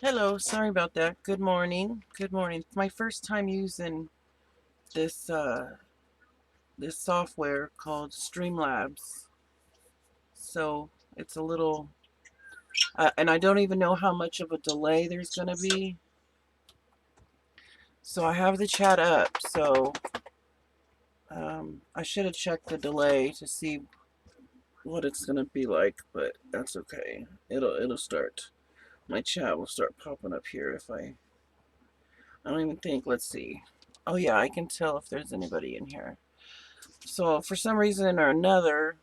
Hello, sorry about that. Good morning. Good morning. It's my first time using this this software called Streamlabs. So it's a little and I don't even know how much of a delay there's going to be. So I have the chat up. So I should have checked the delay to see what it's going to be like, but that's okay. It'll start. My chat will start popping up here if I don't even think. Let's see. Oh yeah, I can tell if there's anybody in here. So for some reason or another,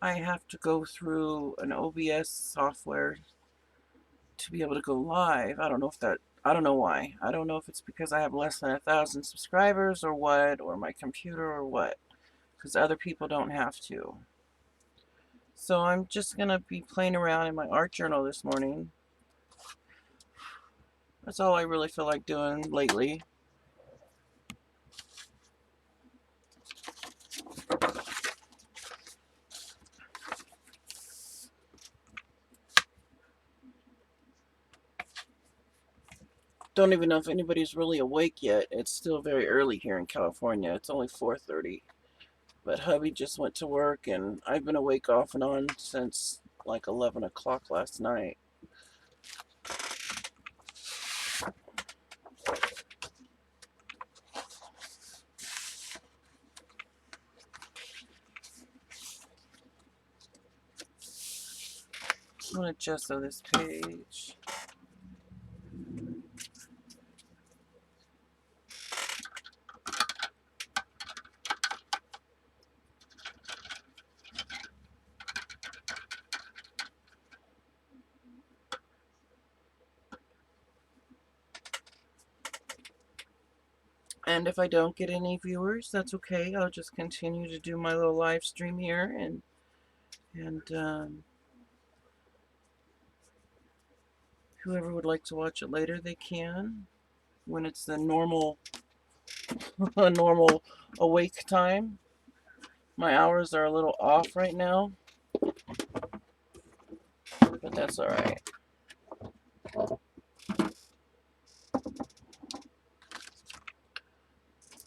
I have to go through an OBS software to be able to go live. I don't know why. I don't know if it's because I have less than 1,000 subscribers or what, or my computer or what, because other people don't have to. So I'm just going to be playing around in my art journal this morning. That's all I really feel like doing lately. Don't even know if anybody's really awake yet. It's still very early here in California. It's only 4:30. But hubby just went to work, and I've been awake off and on since like 11 o'clock last night. I'm going to gesso this page. And if I don't get any viewers, that's okay. I'll just continue to do my little live stream here, and whoever would like to watch it later, they can. When it's the normal, normal awake time. My hours are a little off right now, but that's all right.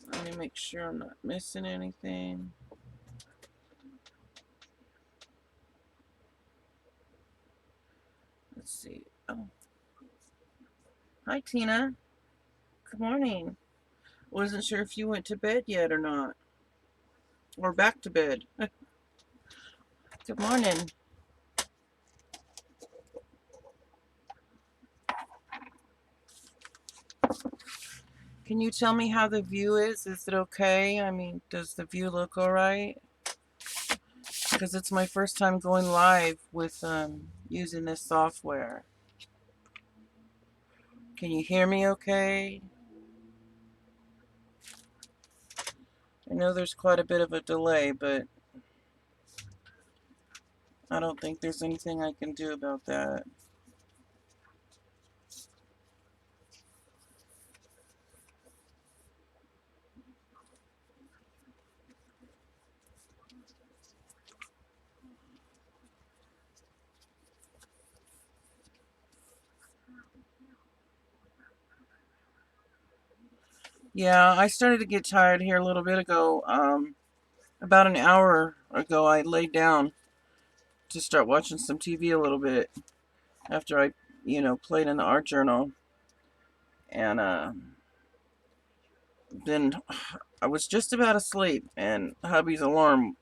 Let me make sure I'm not missing anything. Let's see. Oh, hi Tina. Good morning. Wasn't sure if you went to bed yet or not, or back to bed. Good morning. Can you tell me how the view is? Is it okay? I mean, does the view look alright? Because it's my first time going live with using this software. Can you hear me okay? I know there's quite a bit of a delay, but I don't think there's anything I can do about that. Yeah, I started to get tired here a little bit ago. About an hour ago, I laid down to start watching some TV a little bit after I, played in the art journal. And then I was just about asleep, and hubby's alarm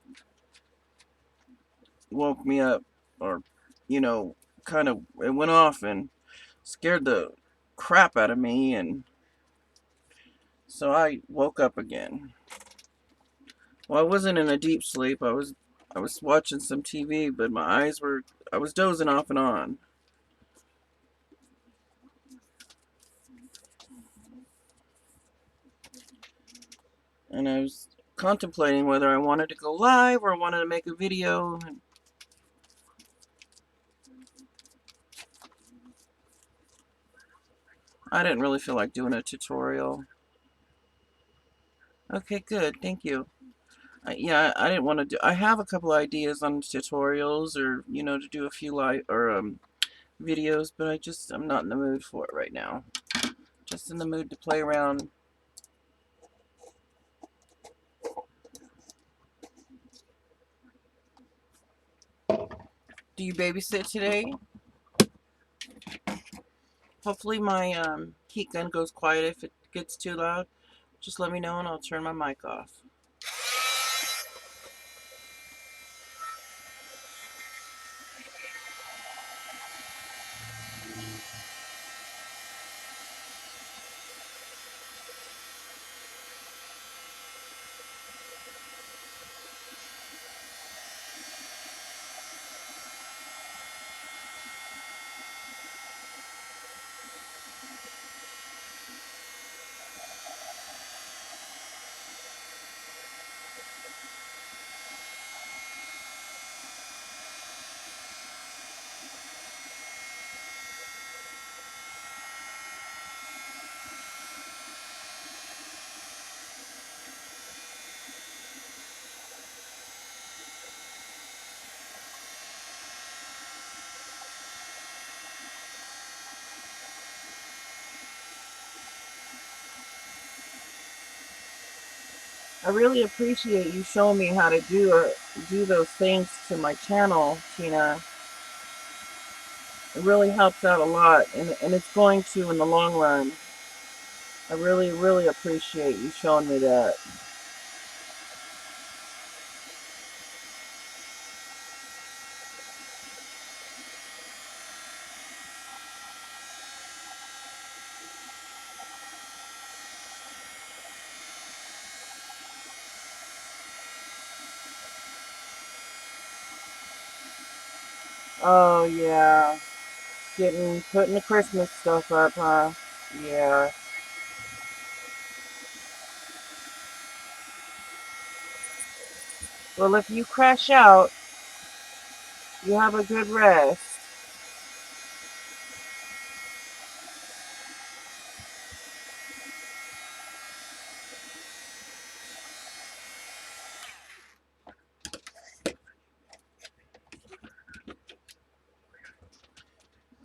woke me up, or, kind of, it went off and scared the crap out of me, and so I woke up again. Well, I wasn't in a deep sleep. I was watching some TV, but I was dozing off and on. And I was contemplating whether I wanted to go live or I wanted to make a video. I didn't really feel like doing a tutorial. Okay, good. Thank you. Yeah, I didn't want to do. I have a couple ideas on tutorials, or to do a few live or videos, but I'm not in the mood for it right now. Just in the mood to play around. Do you babysit today? Hopefully my heat gun goes quiet if it gets too loud. Just let me know and I'll turn my mic off. I really appreciate you showing me how to do those things to my channel, Tina. It really helps out a lot, and it's going to in the long run. I really, really appreciate you showing me that. Oh yeah, putting the Christmas stuff up, huh? Yeah. Well, if you crash out, you have a good rest.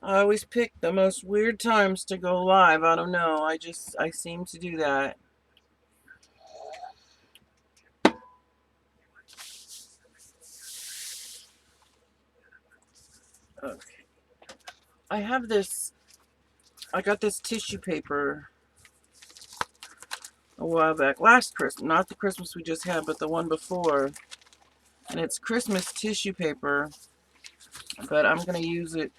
I always pick the most weird times to go live. I don't know. I seem to do that. Okay. I got this tissue paper a while back. Last Christmas, not the Christmas we just had, but the one before. And it's Christmas tissue paper, but I'm going to use it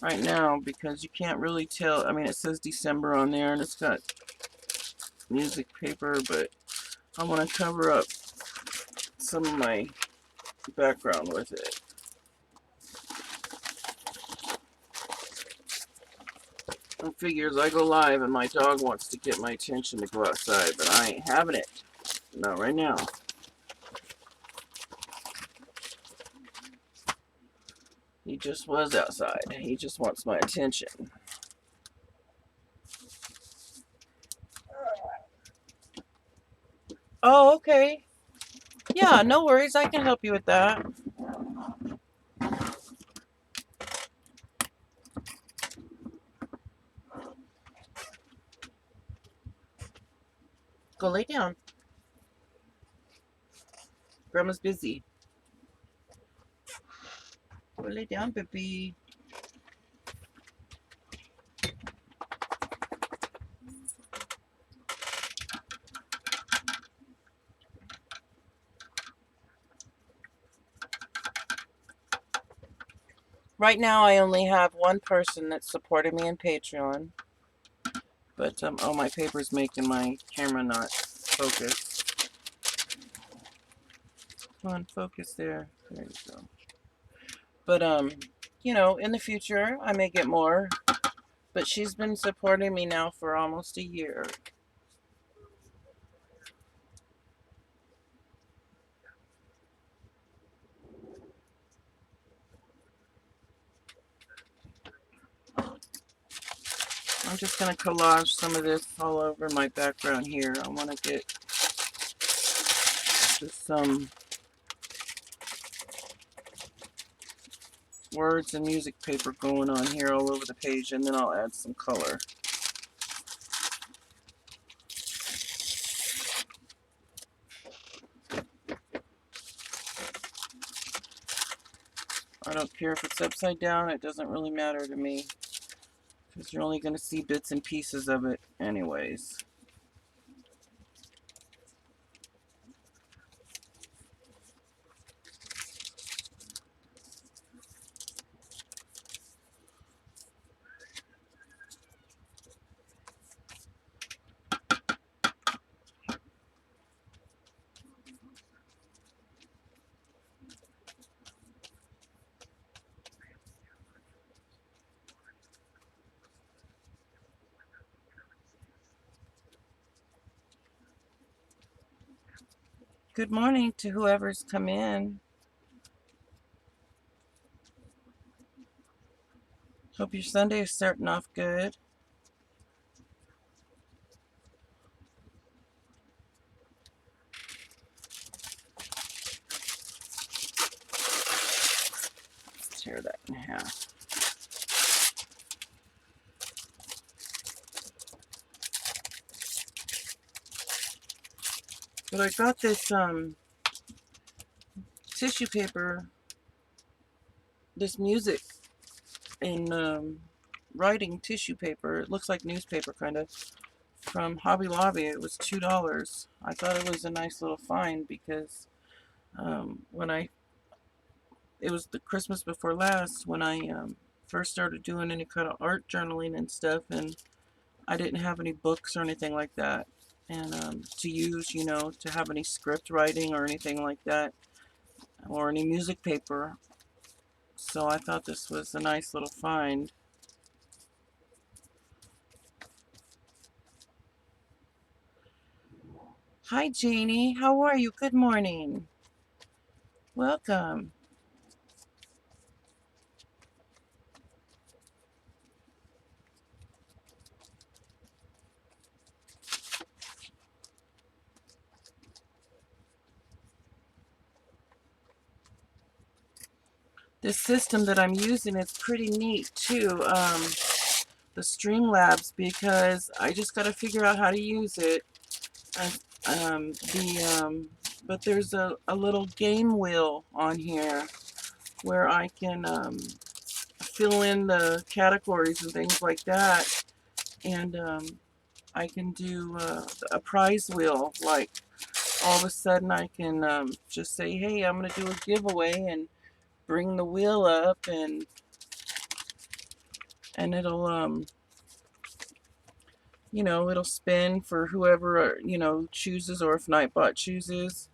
right now because you can't really tell. I mean, it says December on there and it's got music paper, but I want to cover up some of my background with it. I figures I go live and my dog wants to get my attention to go outside, but I ain't having it. Not right now. He just was outside. He just wants my attention. Oh, okay. Yeah, no worries. I can help you with that. Go lay down. Grandma's busy. Go lay down, baby. Right now, I only have one person that's supporting me in Patreon. But, oh, my paper's making my camera not focus. Come on, focus there. There you go. But, you know, in the future, I may get more. But she's been supporting me now for almost a year. I'm just going to collage some of this all over my background here. I want to get just some words and music paper going on here all over the page, and then I'll add some color. I don't care if it's upside down, it doesn't really matter to me, because you're only going to see bits and pieces of it anyways. Good morning to whoever's come in. Hope your Sunday is starting off good. Let's tear that in half. But I got this tissue paper, this music in writing tissue paper. It looks like newspaper kind of, from Hobby Lobby. It was $2. I thought it was a nice little find because it was the Christmas before last when I first started doing any kind of art journaling and stuff, and I didn't have any books or anything like that, and to use, you know, to have any script writing or anything like that, or any music paper. So I thought this was a nice little find. Hi, Janie. How are you? Good morning. Welcome. This system that I'm using is pretty neat too, the Streamlabs, because I just got to figure out how to use it. But there's a little game wheel on here where I can fill in the categories and things like that, and I can do a prize wheel. Like all of a sudden I can just say, hey, I'm going to do a giveaway, and bring the wheel up and and it'll you know, it'll spin for whoever, you know, chooses, or if Nightbot chooses.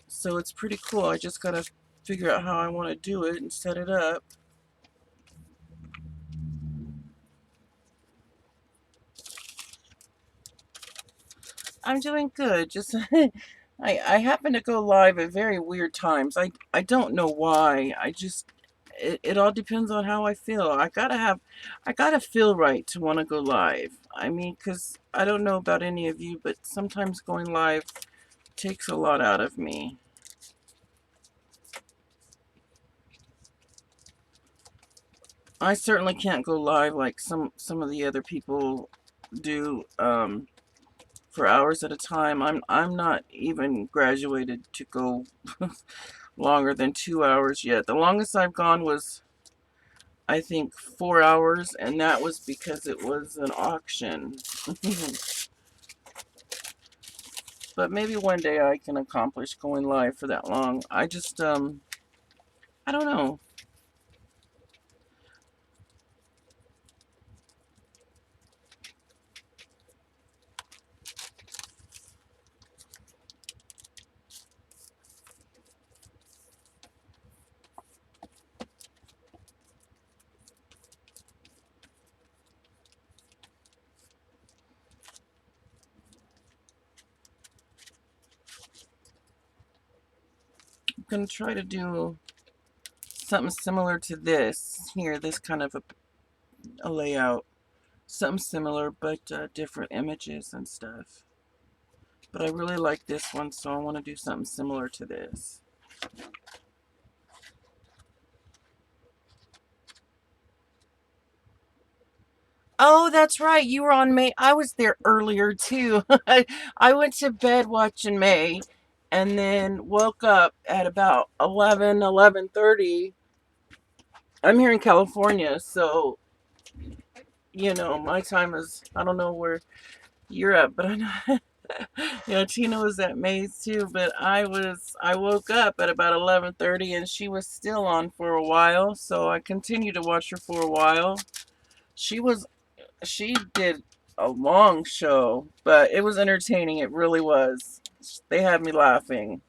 So it's pretty cool. I just gotta figure out how I want to do it and set it up. I'm doing good. Just I happen to go live at very weird times. I don't know why. I just it all depends on how I feel. I gotta feel right to want to go live. I mean, 'cause I don't know about any of you, but sometimes going live takes a lot out of me. I certainly can't go live like some of the other people do for hours at a time. I'm not even graduated to go longer than 2 hours yet. The longest I've gone was, I think, 4 hours, and that was because it was an auction. But maybe one day I can accomplish going live for that long. I just I don't know. I'm gonna try to do something similar to this here, this kind of a layout. Something similar, but different images and stuff. But I really like this one, so I want to do something similar to this. Oh, that's right. You were on May. I was there earlier too. I went to bed watching May and then woke up at about 11:30. I'm here in California, so you know, my time is, I don't know where you're at, but I know you know, Tina was at May's too, but I woke up at about 11:30 and she was still on for a while, so I continued to watch her for a while. She was she did a long show, but it was entertaining. It really was. They had me laughing.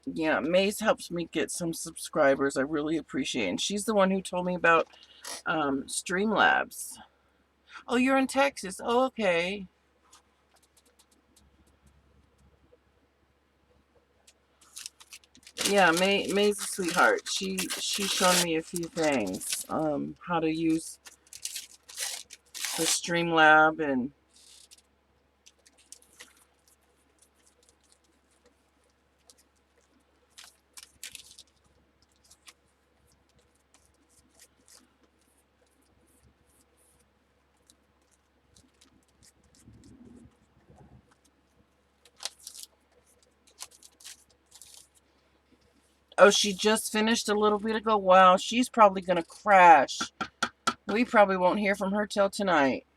Yeah, Maze helps me get some subscribers. I really appreciate it. And she's the one who told me about Streamlabs. Oh, you're in Texas. Oh, okay. Yeah, May's a sweetheart. She's shown me a few things. How to use the Streamlab and oh, she just finished a little bit ago. Wow, she's probably gonna crash. We probably won't hear from her till tonight.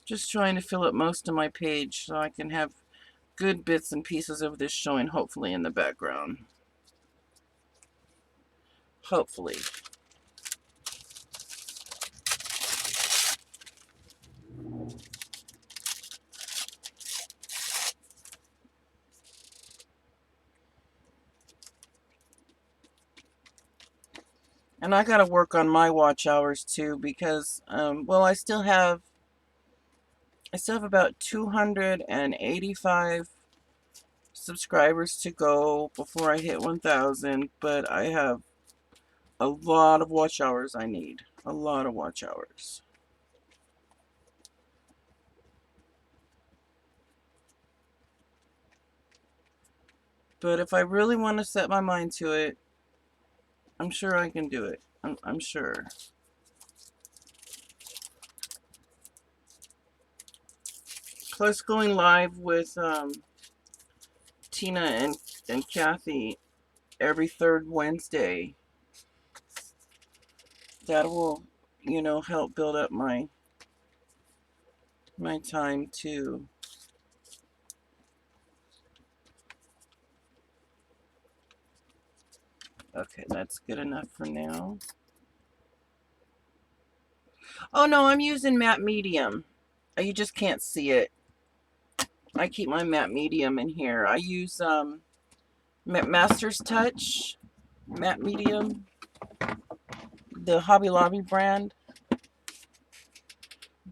Just trying to fill up most of my page so I can have good bits and pieces of this showing, hopefully, in the background. Hopefully. And I gotta work on my watch hours too because, well, I still have about 285 subscribers to go before I hit 1,000, but I have a lot of watch hours I need. A lot of watch hours. But if I really want to set my mind to it, I'm sure I can do it. I'm sure. Plus, going live with Tina and Kathy every third Wednesday that will, you know, help build up my time too. Okay, that's good enough for now. Oh no, I'm using matte medium. You just can't see it. I keep my matte medium in here. I use Master's Touch matte medium, the Hobby Lobby brand.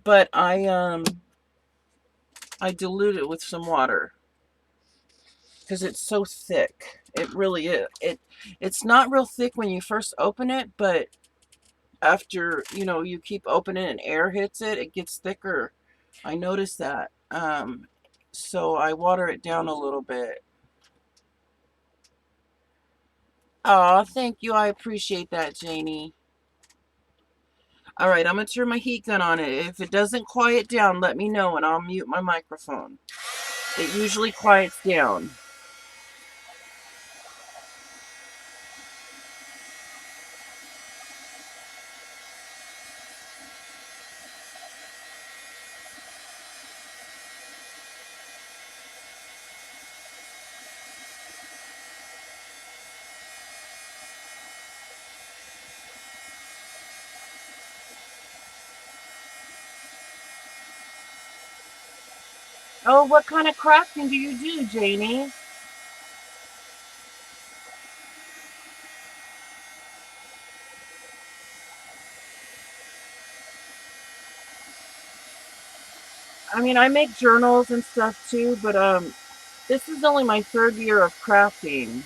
But I dilute it with some water because it's so thick. It really is. It's not real thick when you first open it, but after, you know, you keep opening and air hits it, it gets thicker. I noticed that. So I water it down a little bit. Oh, thank you. I appreciate that, Janie. All right, I'm going to turn my heat gun on it. If it doesn't quiet down, let me know and I'll mute my microphone. It usually quiets down. Oh, what kind of crafting do you do, Janie? I mean, I make journals and stuff too, but this is only my 3rd year of crafting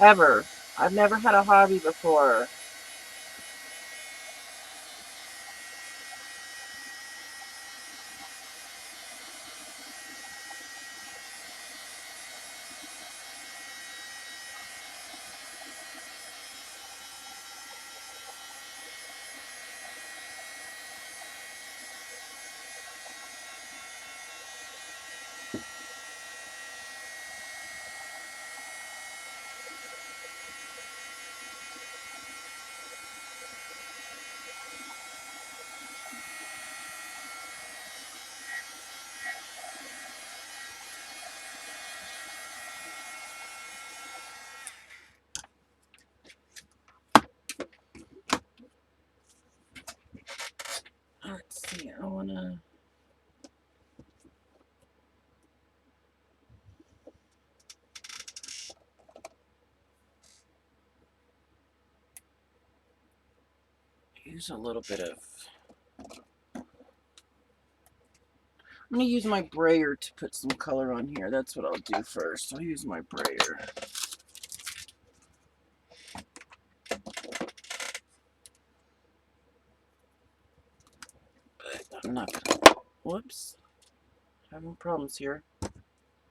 ever. I've never had a hobby before. Let's see, I want to use a little bit of, I'm going to use my brayer to put some color on here. That's what I'll do first. I'll use my brayer. But I'm not going to, whoops, having problems here.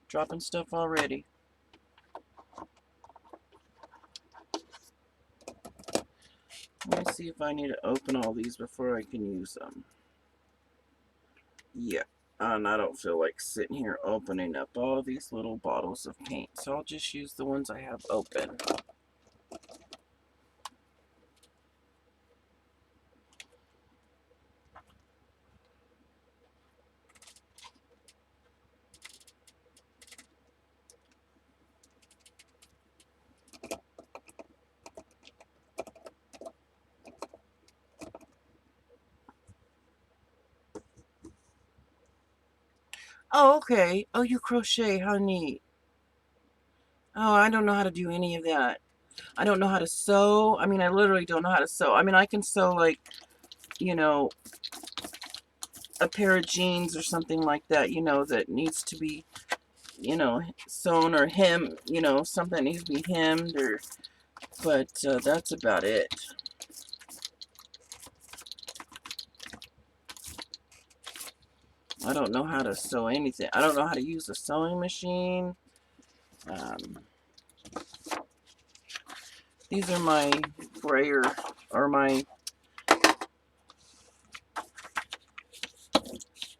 Dropping stuff already. Let me see if I need to open all these before I can use them. Yeah, and I don't feel like sitting here opening up all these little bottles of paint, so I'll just use the ones I have open. Oh, okay. Oh, you crochet. How neat. Oh, I don't know how to do any of that. I don't know how to sew. I mean, I literally don't know how to sew. I mean, I can sew, like, you know, a pair of jeans or something like that, you know, that needs to be, you know, sewn or hemmed, you know, something that needs to be hemmed, or, but that's about it. I don't know how to sew anything. I don't know how to use a sewing machine. These are my brayer, or my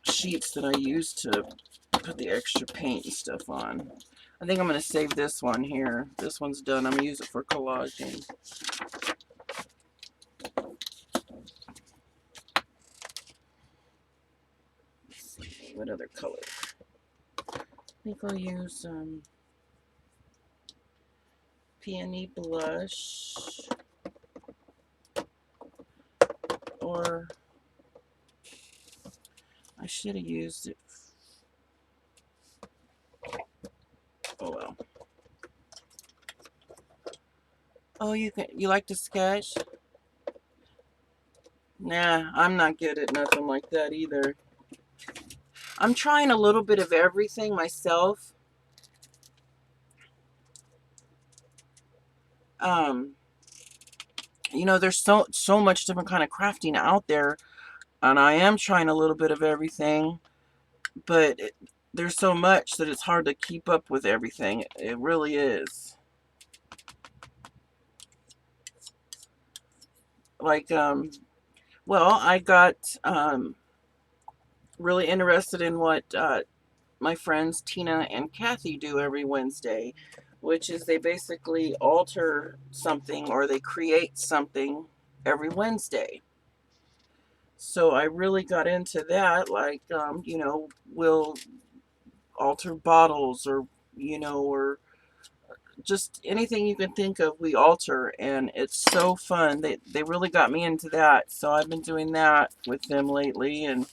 sheets that I use to put the extra paint and stuff on. I think I'm going to save this one here. This one's done. I'm going to use it for collaging. What other color? I think I'll use Peony Blush, or I should have used it. Oh well. Oh, you like to sketch? Nah, I'm not good at nothing like that either. I'm trying a little bit of everything myself. You know, there's so much different kind of crafting out there, and I am trying a little bit of everything, but there's so much that it's hard to keep up with everything. It really is. Like, well, I got really interested in what my friends Tina and Kathy do every Wednesday, which is they basically alter something or they create something every Wednesday. So I really got into that, like, you know, we'll alter bottles, or, you know, or just anything you can think of, we alter, and it's so fun. They really got me into that, so I've been doing that with them lately, and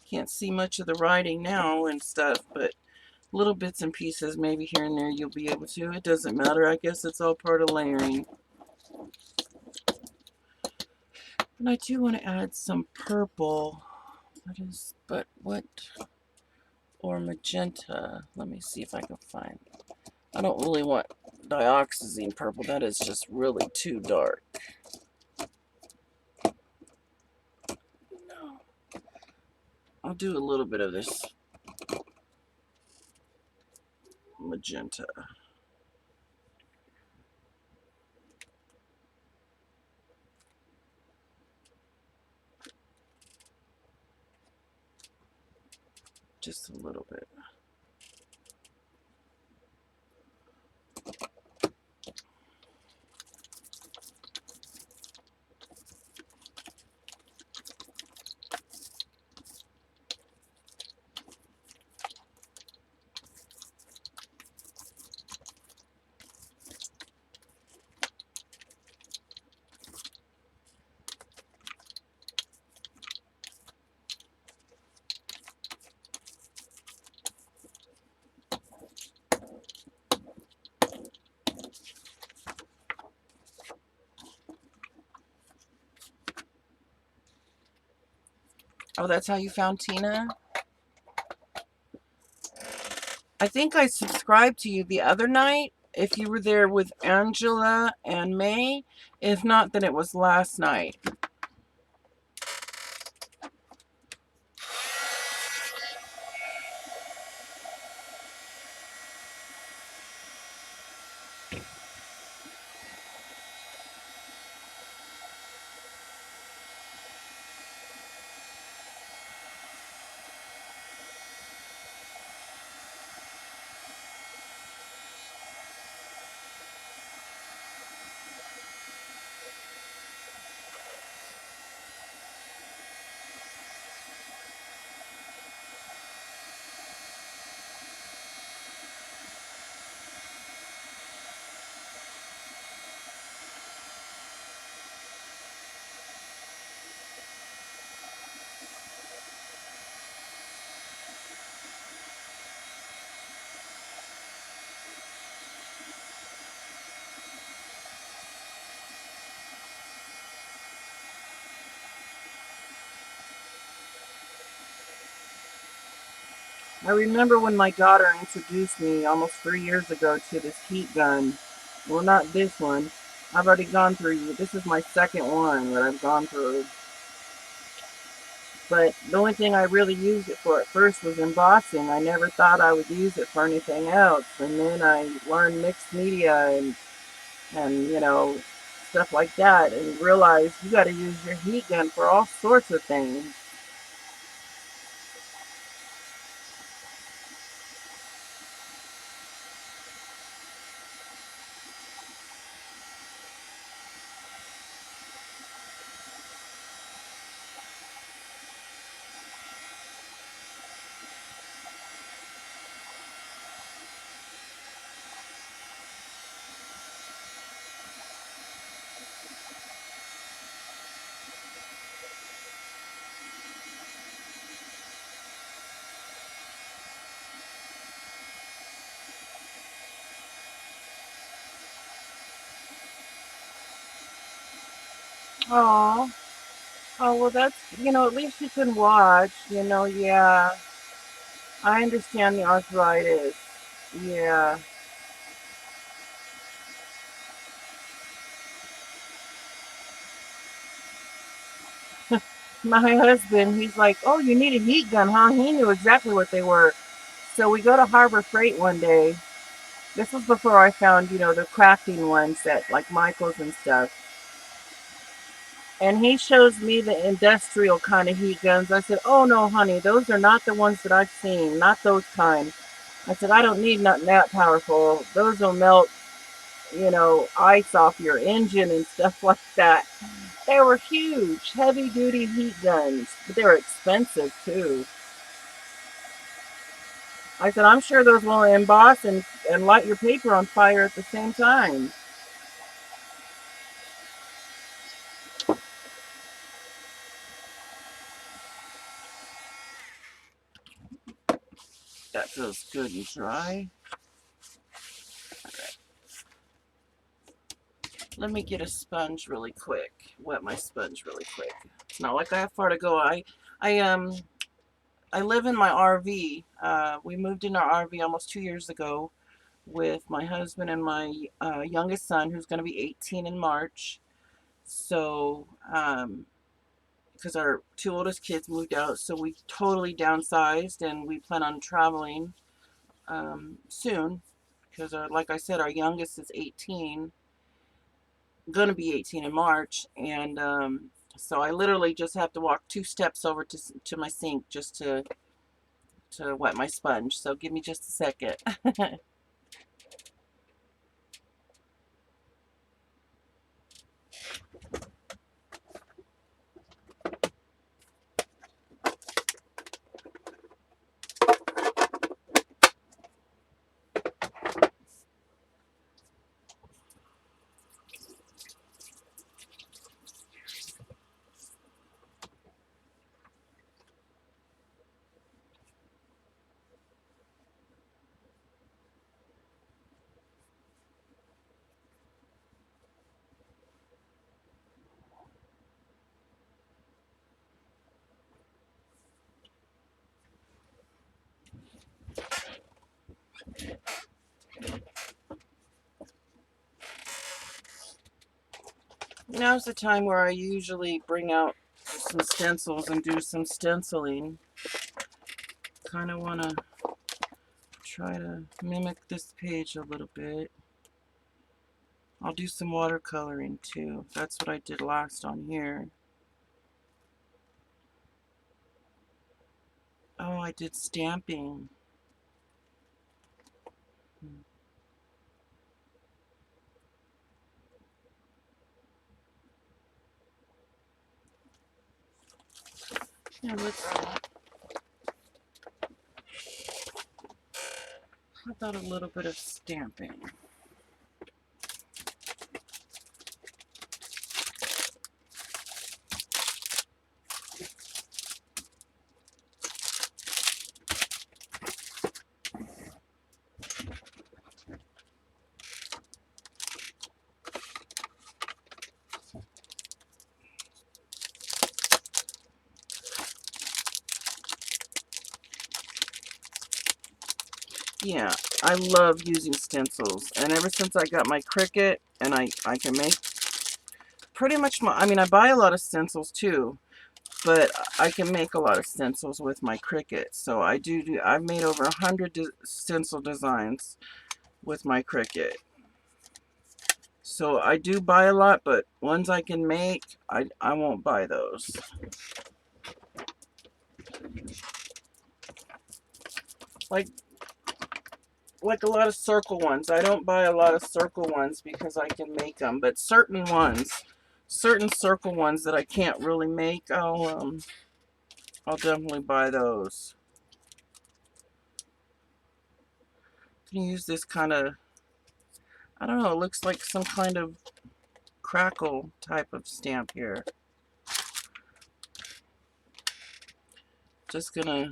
can't see much of the writing now and stuff, but little bits and pieces maybe here and there you'll be able to. It doesn't matter. I guess it's all part of layering. And I do want to add some purple. What? Or magenta. Let me see if I can find. I don't really want dioxazine purple. That is just really too dark. No. I'll do a little bit of this magenta. Just a little bit. Oh, that's how you found Tina? I think I subscribed to you the other night. If you were there with Angela and May. If not, then it was last night. I remember when my daughter introduced me almost 3 years ago to this heat gun. Well, not this one. I've already gone through, this is my second one that I've gone through. But the only thing I really used it for at first was embossing. I never thought I would use it for anything else. And then I learned mixed media and you know, stuff like that, and realized you got to use your heat gun for all sorts of things. Oh. Oh, well, that's, at least you can watch, yeah. I understand the arthritis. Yeah. My husband, he's like, oh, you need a heat gun, huh? He knew exactly what they were. So we go to Harbor Freight one day. This was before I found, the crafting ones that, like Michaels and stuff. And he shows me the industrial kind of heat guns. I said, oh, no, honey, those are not the ones that I've seen. Not those kind. I said, I don't need nothing that powerful. Those will melt, ice off your engine and stuff like that. They were huge, heavy duty heat guns, but they were expensive too. I said, I'm sure those will emboss and light your paper on fire at the same time. That feels good and dry. Let me get a sponge really quick. Wet my sponge really quick. It's not like I have far to go. I I live in my RV. We moved in our RV almost 2 years ago with my husband and my youngest son, who's going to be 18 in March. So, because our two oldest kids moved out, so we totally downsized, and we plan on traveling soon. Because, like I said, our youngest is 18, gonna be 18 in March, and so I literally just have to walk 2 steps over to my sink just to wet my sponge. So give me just a second. Now's the time where I usually bring out some stencils and do some stenciling. Kind of want to try to mimic this page a little bit. I'll do some watercoloring too. That's what I did last on here. Oh, I did stamping. Yeah, let's. How about a little bit of stamping? Yeah, I love using stencils, and ever since I got my Cricut, and I can make pretty much I mean, I buy a lot of stencils too, but I can make a lot of stencils with my Cricut. So I've made over 100 stencil designs with my Cricut. So I do buy a lot, but ones I can make, I won't buy those. Like like a lot of circle ones. I don't buy a lot of circle ones because I can make them, but certain circle ones that I can't really make, I'll definitely buy those. You can use this kind of, I don't know, it looks like some kind of crackle type of stamp here. Just gonna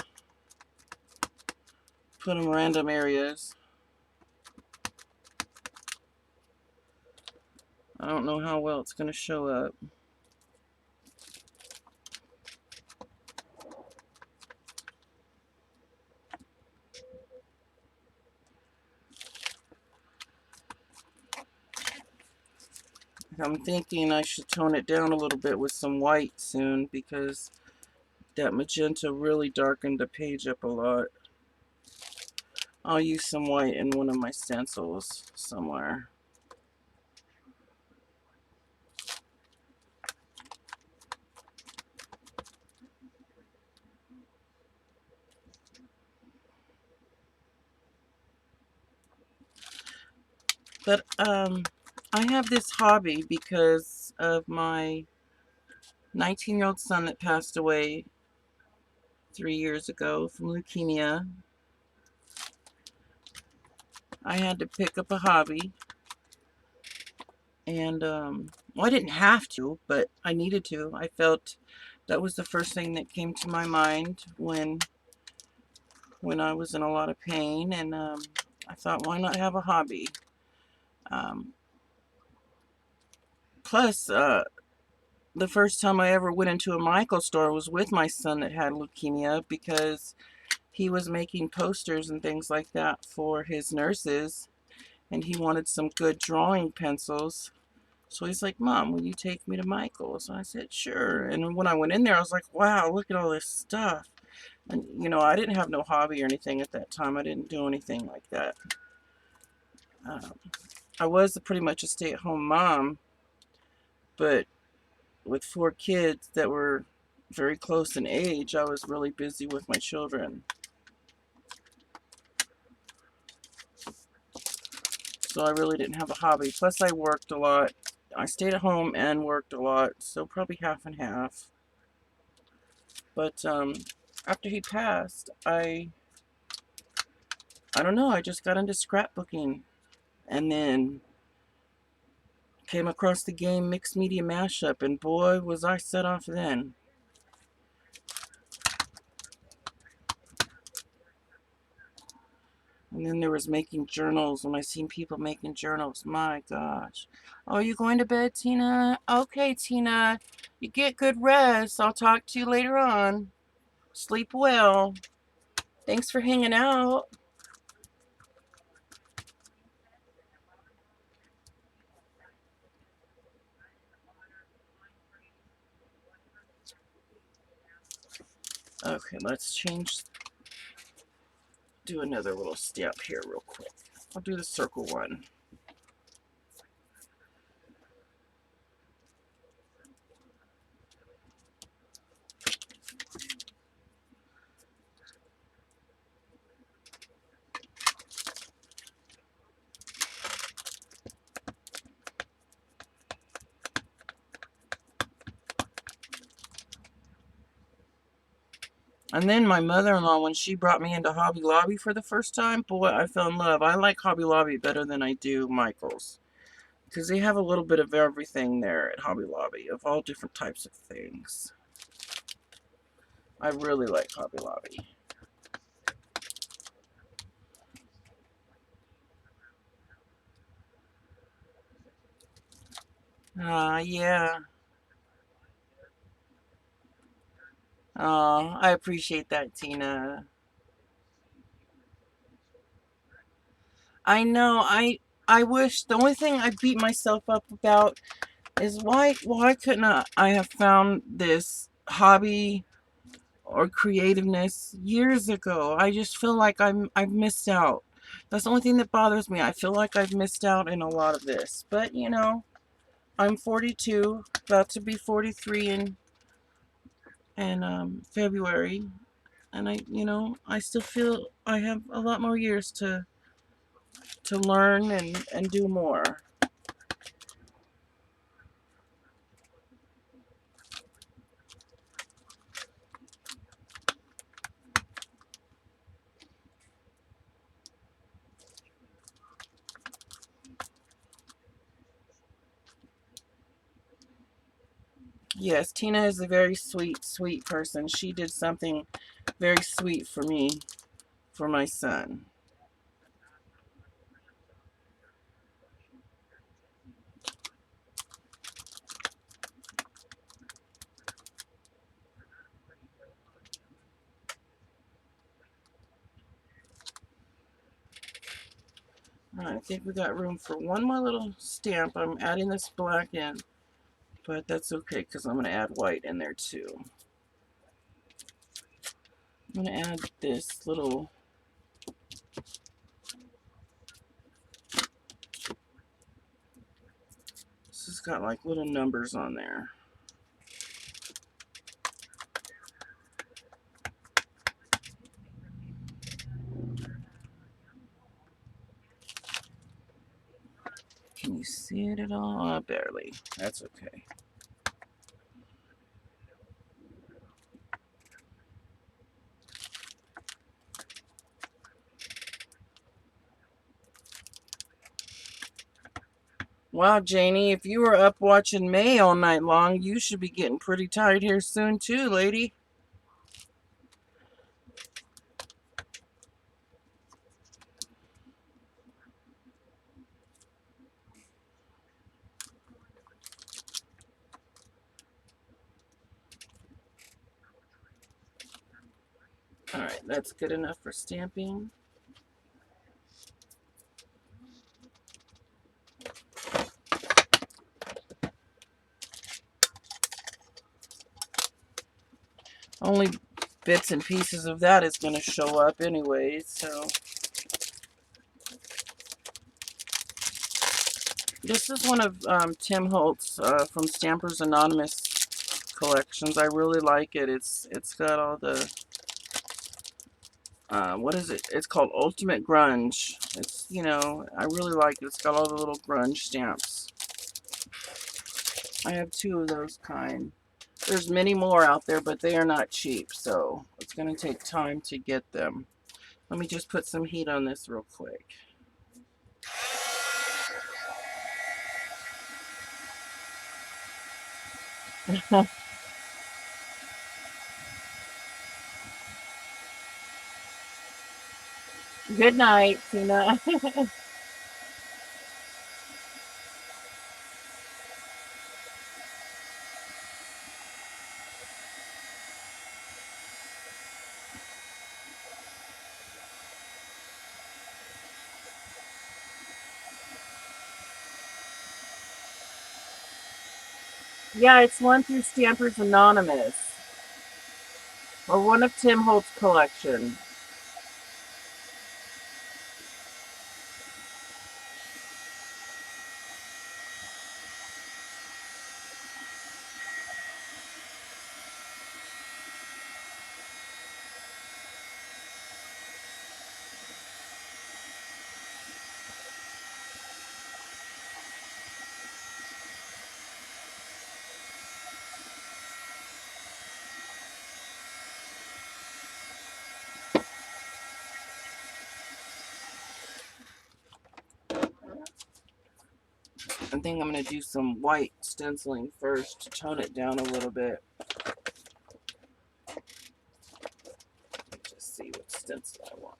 put them random areas. I don't know how well it's gonna show up. I'm thinking I should tone it down a little bit with some white soon because that magenta really darkened the page up a lot. I'll use some white in one of my stencils somewhere. But I have this hobby because of my 19-year-old son that passed away 3 years ago from leukemia. I had to pick up a hobby, and well, I didn't have to, but I needed to. I felt that was the first thing that came to my mind when I was in a lot of pain, and I thought, why not have a hobby? Um, Plus, the first time I ever went into a Michaels store was with my son that had leukemia because he was making posters and things like that for his nurses, and he wanted some good drawing pencils. So he's like, Mom, will you take me to Michaels? And I said, sure. And when I went in there, I was like, wow, look at all this stuff. And, you know, I didn't have no hobby or anything at that time. I didn't do anything like that. Um, I was pretty much a stay-at-home mom, but with 4 kids that were very close in age, I was really busy with my children. So I really didn't have a hobby. Plus I worked a lot. I stayed at home and worked a lot, so probably half and half. But after he passed, I don't know, I just got into scrapbooking, and then came across the game Mixed Media Mashup, and boy was I set off then. And then there was making journals. When I seen people making journals, my gosh. Oh, you going to bed, Tina? Okay, Tina. You get good rest. I'll talk to you later on. Sleep well. Thanks for hanging out. Okay, let's do another little step here real quick. I'll do the circle one. And then my mother-in-law, when she brought me into Hobby Lobby for the first time, boy, I fell in love. I like Hobby Lobby better than I do Michaels, because they have a little bit of everything there at Hobby Lobby, of all different types of things. I really like Hobby Lobby. Yeah. Oh, I appreciate that, Tina. I know, I wish, the only thing I beat myself up about is why couldn't I have found this hobby or creativeness years ago? I just feel like I've missed out. That's the only thing that bothers me. I feel like I've missed out in a lot of this. But you know, I'm 42, about to be 43 in February, and I still feel I have a lot more years to learn and do more. Yes, Tina is a very sweet, sweet person. She did something very sweet for me, for my son. All right, think we got room for one more little stamp. I'm adding this black in, but that's okay because I'm going to add white in there too. I'm going to add this little this has got like little numbers on there. Can you see it at all? Barely. That's okay. Wow, Janie, if you were up watching May all night long, you should be getting pretty tired here soon too, lady. Alright, that's good enough for stamping. Only bits and pieces of that is going to show up anyway, so. This is one of Tim Holtz from Stampers Anonymous collections. I really like it. It's got all the what is it? It's called Ultimate Grunge. It's, you know, I really like it. It's got all the little grunge stamps. I have 2 of those kind. There's many more out there, but they are not cheap, so it's going to take time to get them. Let me just put some heat on this real quick. Good night, Tina. Yeah, it's one through Stampers Anonymous. Or one of Tim Holt's collection. I think I'm going to do some white stenciling first to tone it down a little bit. Just see what stencil I want.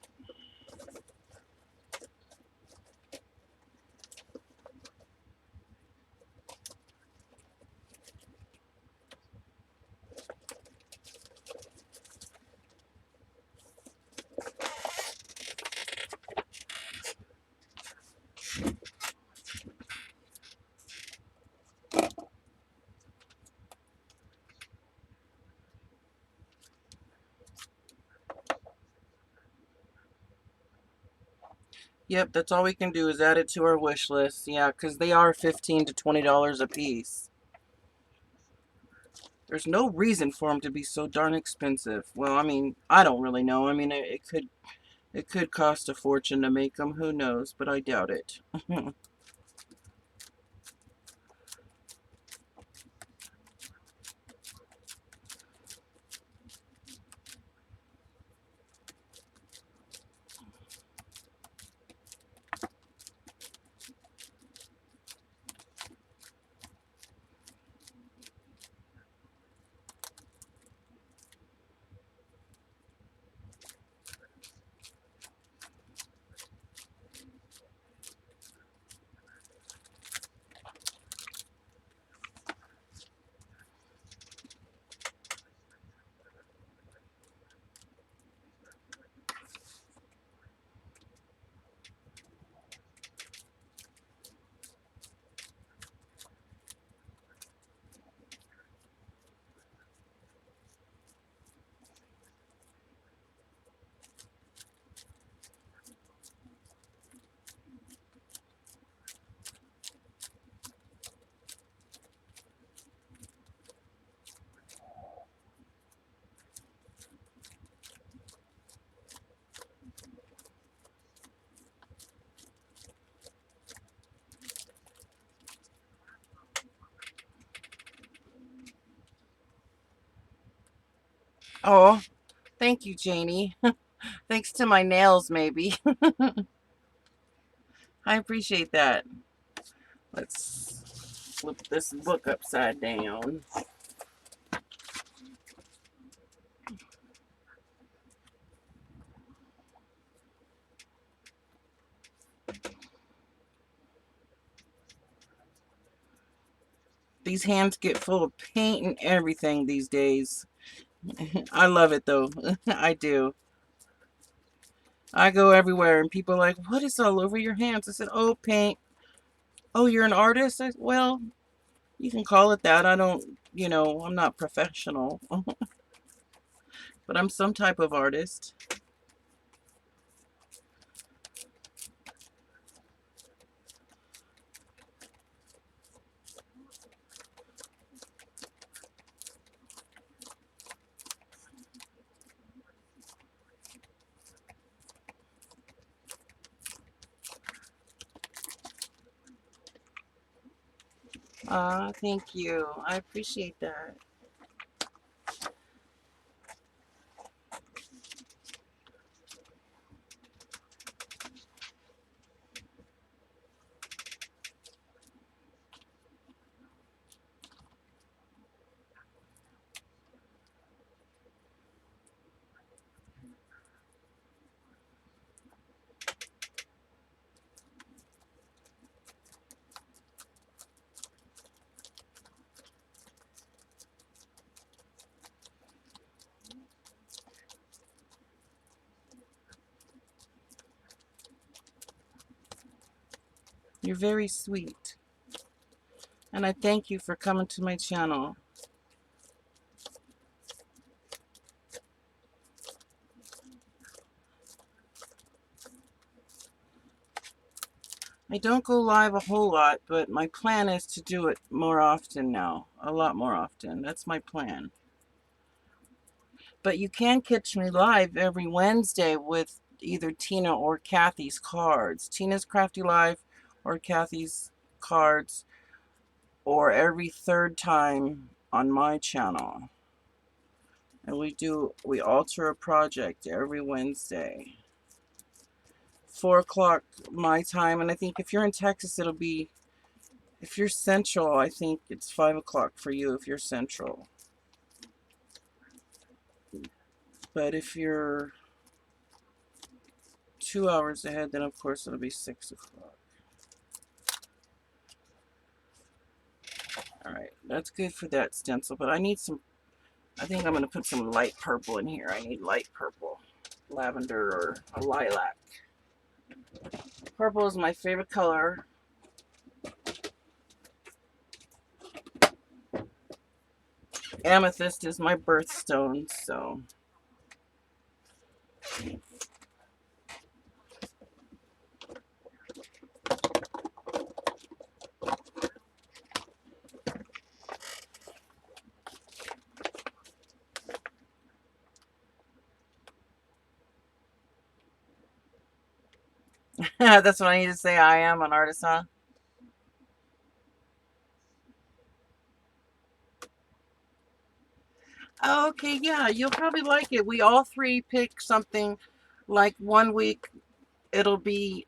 Yep, that's all we can do is add it to our wish list. Yeah, because they are $15 to $20 a piece. There's no reason for them to be so darn expensive. Well, I mean, I don't really know. I mean, it could cost a fortune to make them. Who knows? But I doubt it. Oh, thank you, Janie. Thanks to my nails, maybe. I appreciate that. Let's flip this book upside down. These hands get full of paint and everything these days. I love it though. I do. I go everywhere and people are like, what is all over your hands? I said, oh, paint. Oh, you're an artist? Well, you can call it that. I don't, I'm not professional, but I'm some type of artist. Thank you. I appreciate that. You're very sweet. And I thank you for coming to my channel. I don't go live a whole lot, but my plan is to do it more often now. A lot more often. That's my plan. But you can catch me live every Wednesday with either Tina or Kathy's cards. Tina's Crafty Life or Kathy's cards, or every third time on my channel. And we alter a project every Wednesday. 4 o'clock my time, and I think if you're in Texas, it'll be, if you're central, I think it's 5 o'clock for you if you're central. But if you're 2 hours ahead, then of course it'll be 6 o'clock. Alright, that's good for that stencil, but I need some, I think I'm going to put some light purple in here. I need light purple, lavender or a lilac. Purple is my favorite color. Amethyst is my birthstone, so. That's what I need to say. I am an artist, huh? Okay, yeah, you'll probably like it. We all three pick something. Like one week, it'll be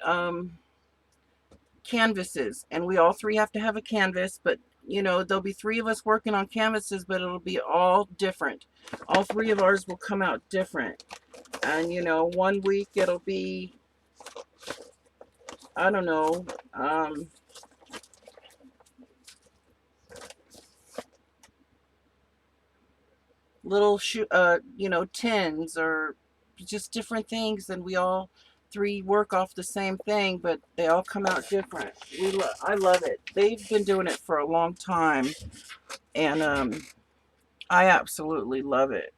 canvases, and we all three have to have a canvas, but there'll be three of us working on canvases, but it'll be all different. All three of ours will come out different. And one week it'll be, I don't know, little tins or just different things, and we all three work off the same thing, but they all come out different. I love it. They've been doing it for a long time, and I absolutely love it.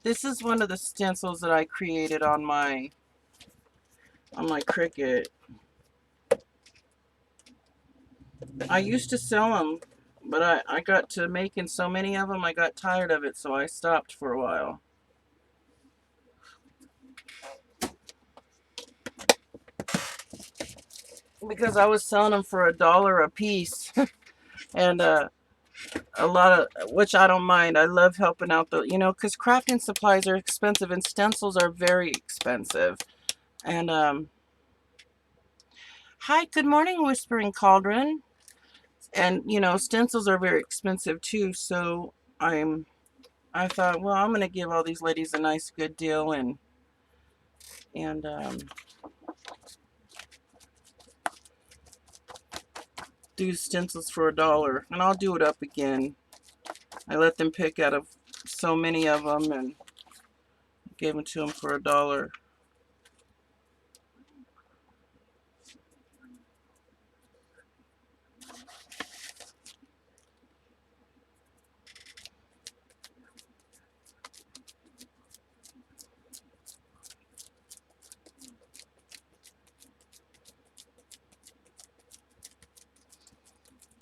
This is one of the stencils that I created on my Cricut. I used to sell them, but I got to making so many of them, I got tired of it, so I stopped for a while. Because I was selling them for $1 a piece. And a lot of, which I don't mind. I love helping out the, because crafting supplies are expensive and stencils are very expensive. And hi, good morning, Whispering Cauldron. And stencils are very expensive too. So I thought, well, I'm gonna give all these ladies a nice good deal and do stencils for $1, and I'll do it up again. I let them pick out of so many of them and gave them to them for $1.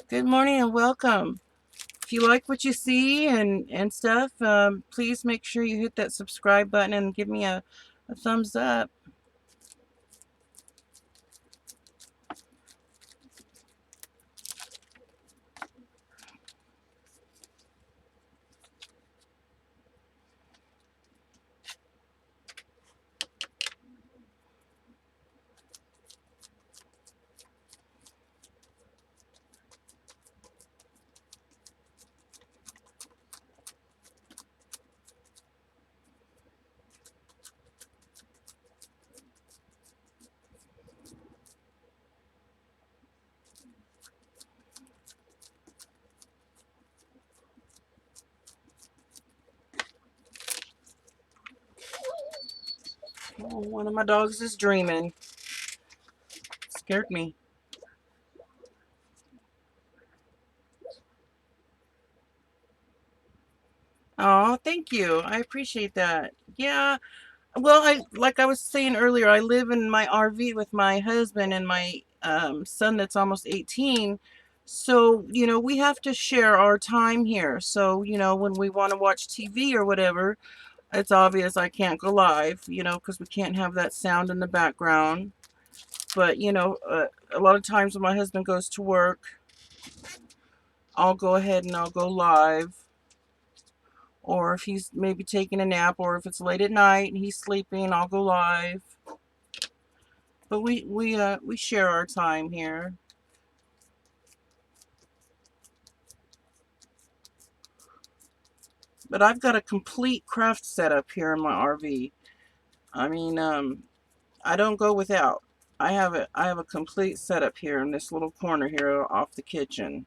Good morning and welcome. If you like what you see and stuff, please make sure you hit that subscribe button and give me a thumbs up. Oh, one of my dogs is dreaming. Scared me. Oh, thank you. I appreciate that. Yeah. Well, like I was saying earlier, I live in my RV with my husband and my son that's almost 18. So, we have to share our time here. So, when we want to watch TV or whatever, it's obvious I can't go live, because we can't have that sound in the background. But, a lot of times when my husband goes to work, I'll go ahead and I'll go live. Or if he's maybe taking a nap, or if it's late at night and he's sleeping, I'll go live. But we share our time here. But I've got a complete craft setup here in my RV. I mean, I don't go without. I have a complete setup here in this little corner here off the kitchen.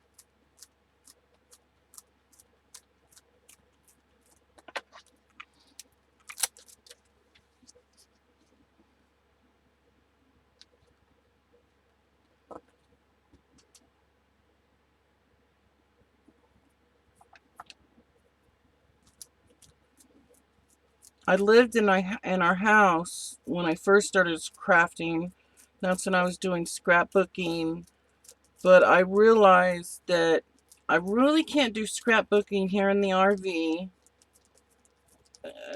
I lived in our house when I first started crafting. That's when I was doing scrapbooking. But I realized that I really can't do scrapbooking here in the RV.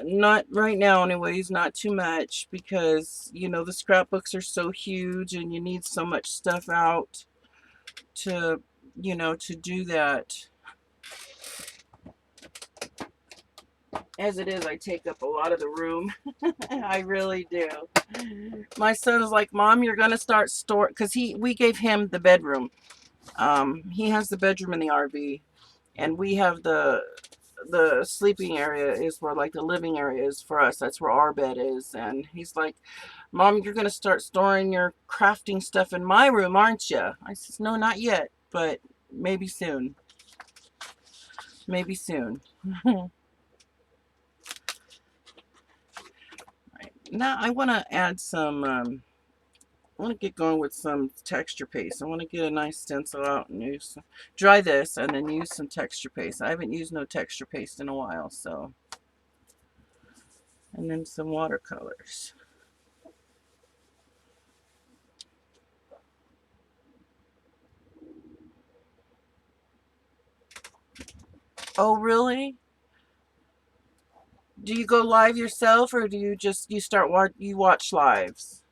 Not right now, anyways, not too much, because, the scrapbooks are so huge and you need so much stuff out to, to do that. As it is, I take up a lot of the room. I really do. My son is like, Mom, you're going to start store, because we gave him the bedroom. He has the bedroom in the RV, and we have the sleeping area is where, like, the living area is for us. That's where our bed is. And he's like, Mom, you're going to start storing your crafting stuff in my room, aren't you? I says, no, not yet, but maybe soon. Maybe soon. Right. Now I want to add some, I want to get going with some texture paste. I want to get a nice stencil out and dry this and then use some texture paste. I haven't used no texture paste in a while, so. And then some watercolors. Oh, really? Do you go live yourself, or do you just you watch lives?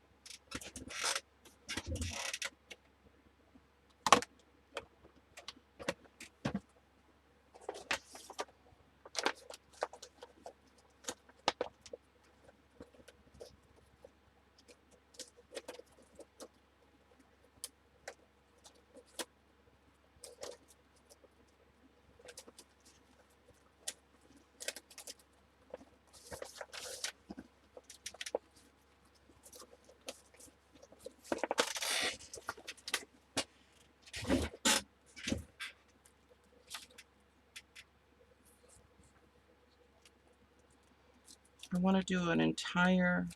I want to do an entire,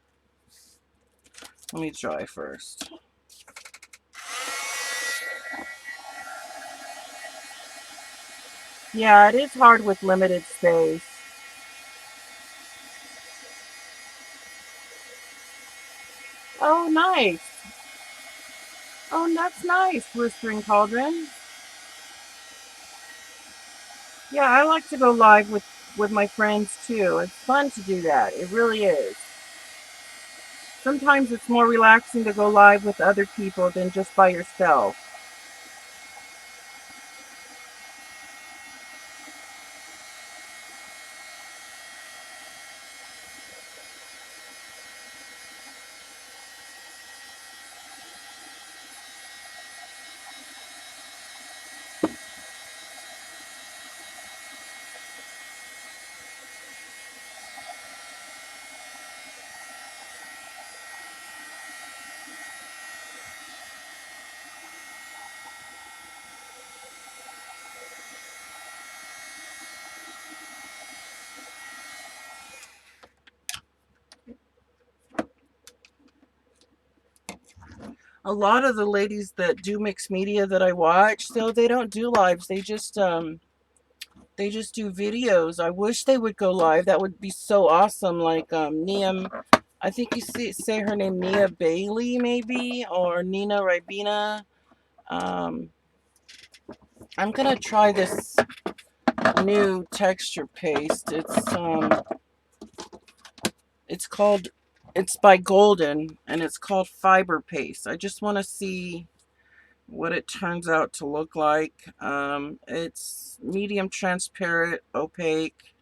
let me dry first. Yeah, it is hard with limited space. Oh, nice. Oh, that's nice, Whispering Cauldron. Yeah, I like to go live with my friends too. It's fun to do that. It really is. Sometimes it's more relaxing to go live with other people than just by yourself. A lot of the ladies that do mixed media that I watch, though, they don't do lives. They just do videos. I wish they would go live. That would be so awesome. Like Nia, I think you say her name, Nia Bailey, maybe, or Nina Ribena. Um, I'm gonna try this new texture paste. It's called, it's by Golden, and it's called Fiber Paste. I just want to see what it turns out to look like. It's medium transparent, opaque.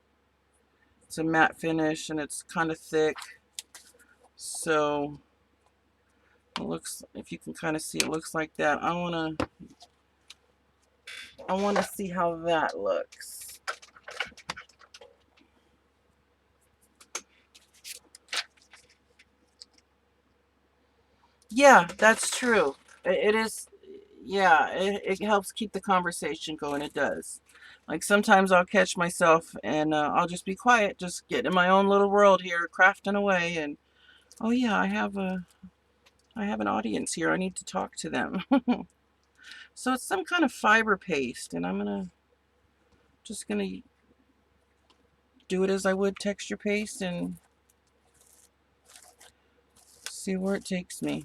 It's a matte finish, and it's kind of thick. So it looks, if you can kind of see, it looks like that. I wanna see how that looks. Yeah, that's true. It is, yeah, it helps keep the conversation going. It does. Like sometimes I'll catch myself and I'll just be quiet, just get in my own little world here, crafting away, and oh yeah, I have an audience here. I need to talk to them. So it's some kind of fiber paste, and just gonna do it as I would texture paste and see where it takes me.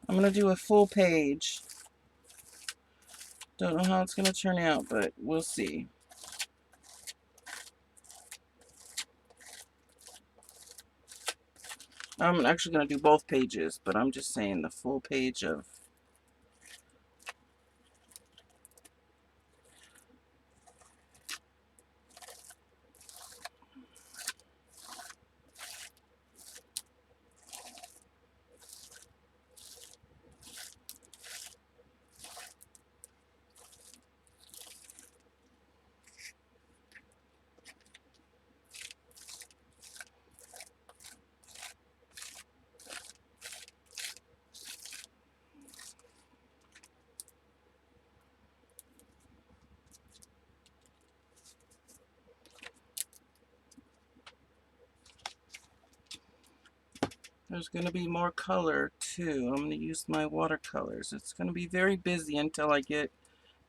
I'm gonna do a full page. Don't know how it's gonna turn out, but we'll see. I'm actually gonna do both pages, but I'm just saying the full page of. There's gonna be more color too. I'm gonna use my watercolors. It's gonna be very busy until I get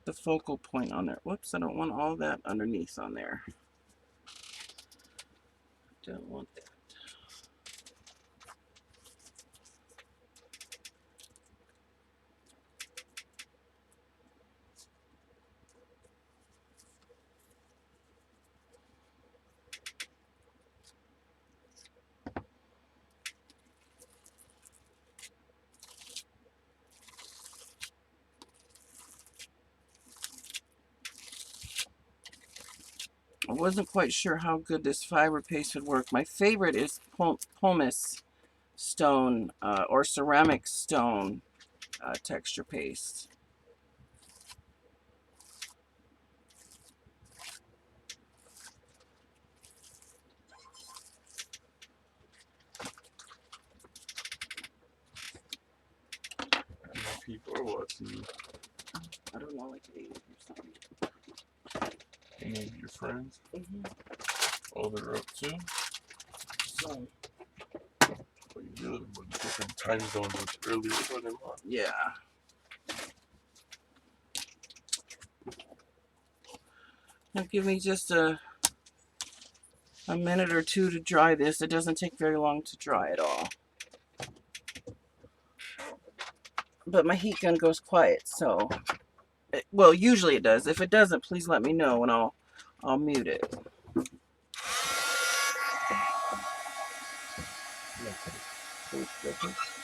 the focal point on there. Whoops, I don't want all that underneath on there. Don't want that. I wasn't quite sure how good this fiber paste would work. My favorite is pumice stone or ceramic stone texture paste. People are watching you. I don't know, like 8 or something. Any of your friends? Mm-hmm. All they're up to? zone. Well, you do it with different time zones. It's earlier for them, huh? Yeah. Now give me just a minute or two to dry this. It doesn't take very long to dry at all. But my heat gun goes quiet, so well, usually it does. If it doesn't, please let me know and I'll mute it.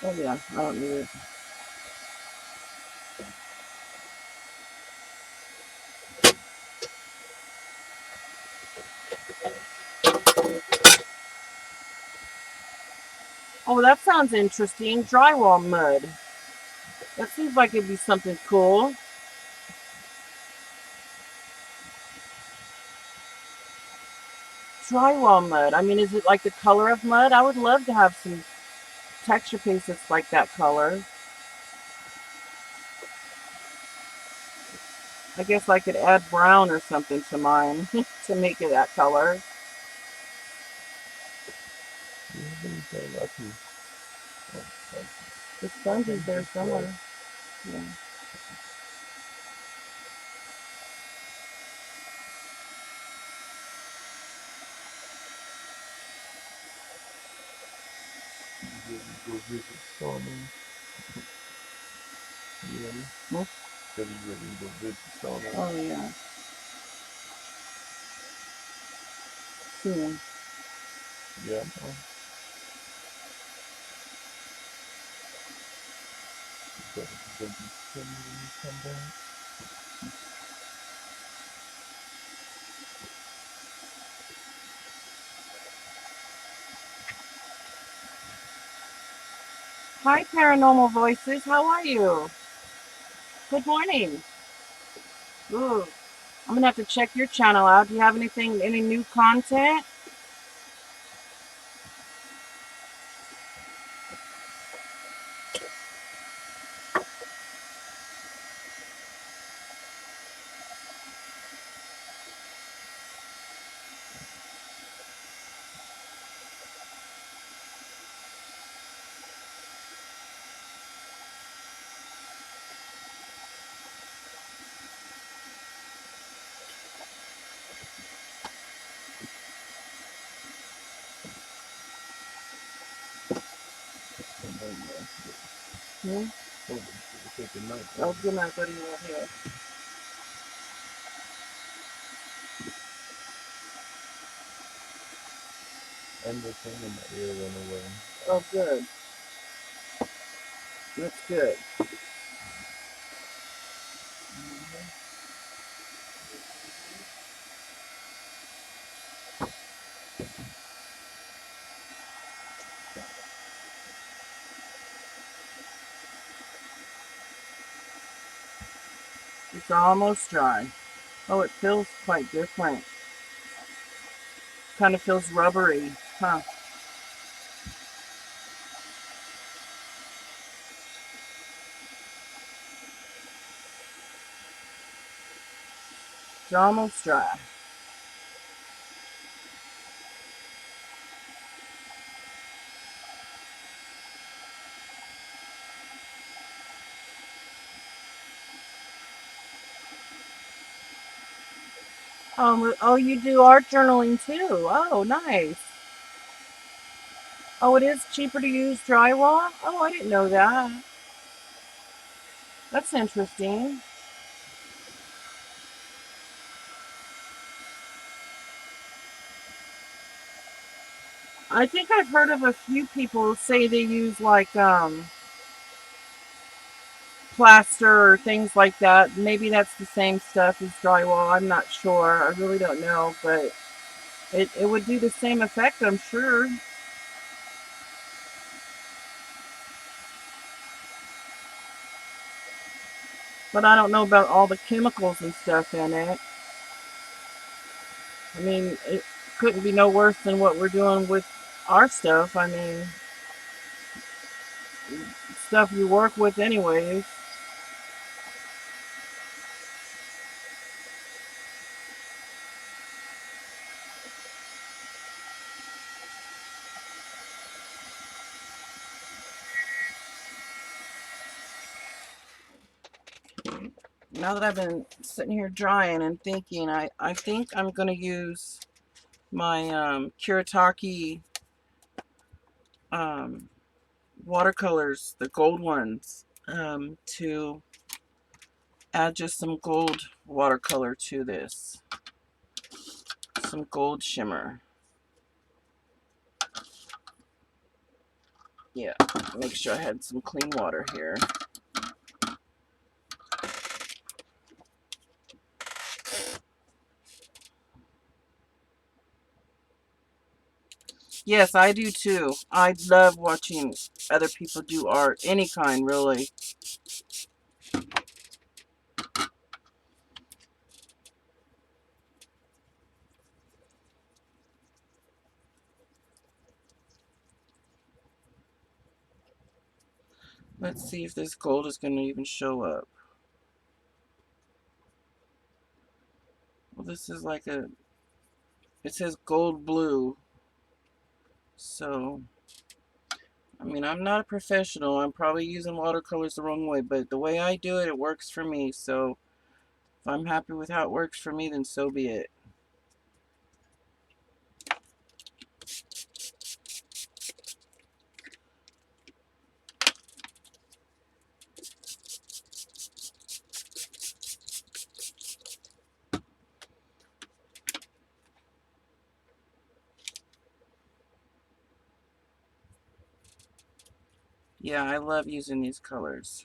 Oh yeah, I don't need it. Oh, that sounds interesting. Drywall mud. That seems like it'd be something cool. Drywall mud. I mean, is it like the color of mud? I would love to have some texture paste that's like that color. I guess I could add brown or something to mine to make it that color. The sponge is there somewhere. Yeah. Go visit Sawmill. You know me? Hmm? Said you ready to go visit Sawmill. Oh yeah. Soon. Yeah. But you're gonna be skinny when you come back. Hi, Paranormal Voices. How are you? Good morning. Ooh. I'm gonna have to check your channel out. Do you have any new content? Hmm? Oh, good night, buddy. Right here. And the thing in my ear went away. Oh, good. That's good. It's almost dry. Oh, it feels quite different. Kind of feels rubbery, huh? It's almost dry. Oh, you do art journaling too. Oh, nice. Oh, it is cheaper to use drywall? Oh, I didn't know that. That's interesting. I think I've heard of a few people say they use like plaster or things like that. Maybe that's the same stuff as drywall. I'm not sure. I really don't know, but it would do the same effect, I'm sure. But I don't know about all the chemicals and stuff in it. I mean, it couldn't be no worse than what we're doing with our stuff. I mean, stuff you work with anyways. now that I've been sitting here drying and thinking, I think I'm going to use my Kuretake watercolors, the gold ones, to add just some gold watercolor to this. Some gold shimmer. Yeah, make sure I had some clean water here. Yes, I do too. I love watching other people do art, any kind, really. Let's see if this gold is going to even show up. Well, this is like a, it says gold blue. So, I mean, I'm not a professional. I'm probably using watercolors the wrong way, but the way I do it, it works for me. So, if I'm happy with how it works for me, then so be it. Yeah, I love using these colors.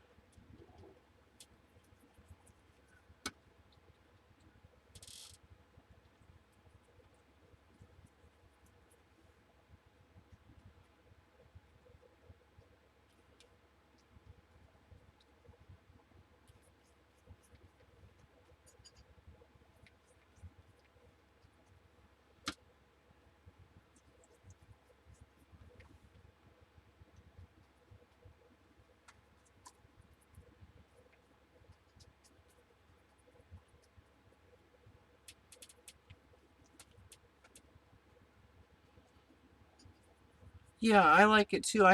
Yeah, I like it too.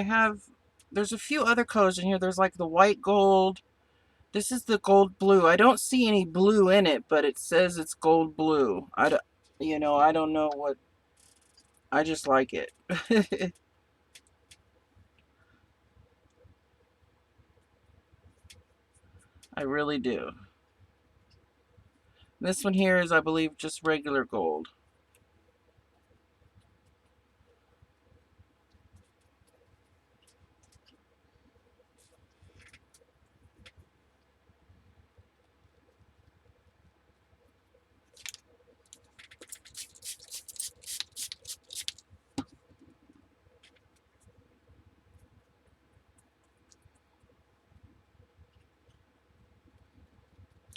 There's a few other colors in here. There's like the white gold. This is the gold blue. I don't see any blue in it, but it says it's gold blue. I don't know what, I just like it. I really do. This one here is, I believe, just regular gold.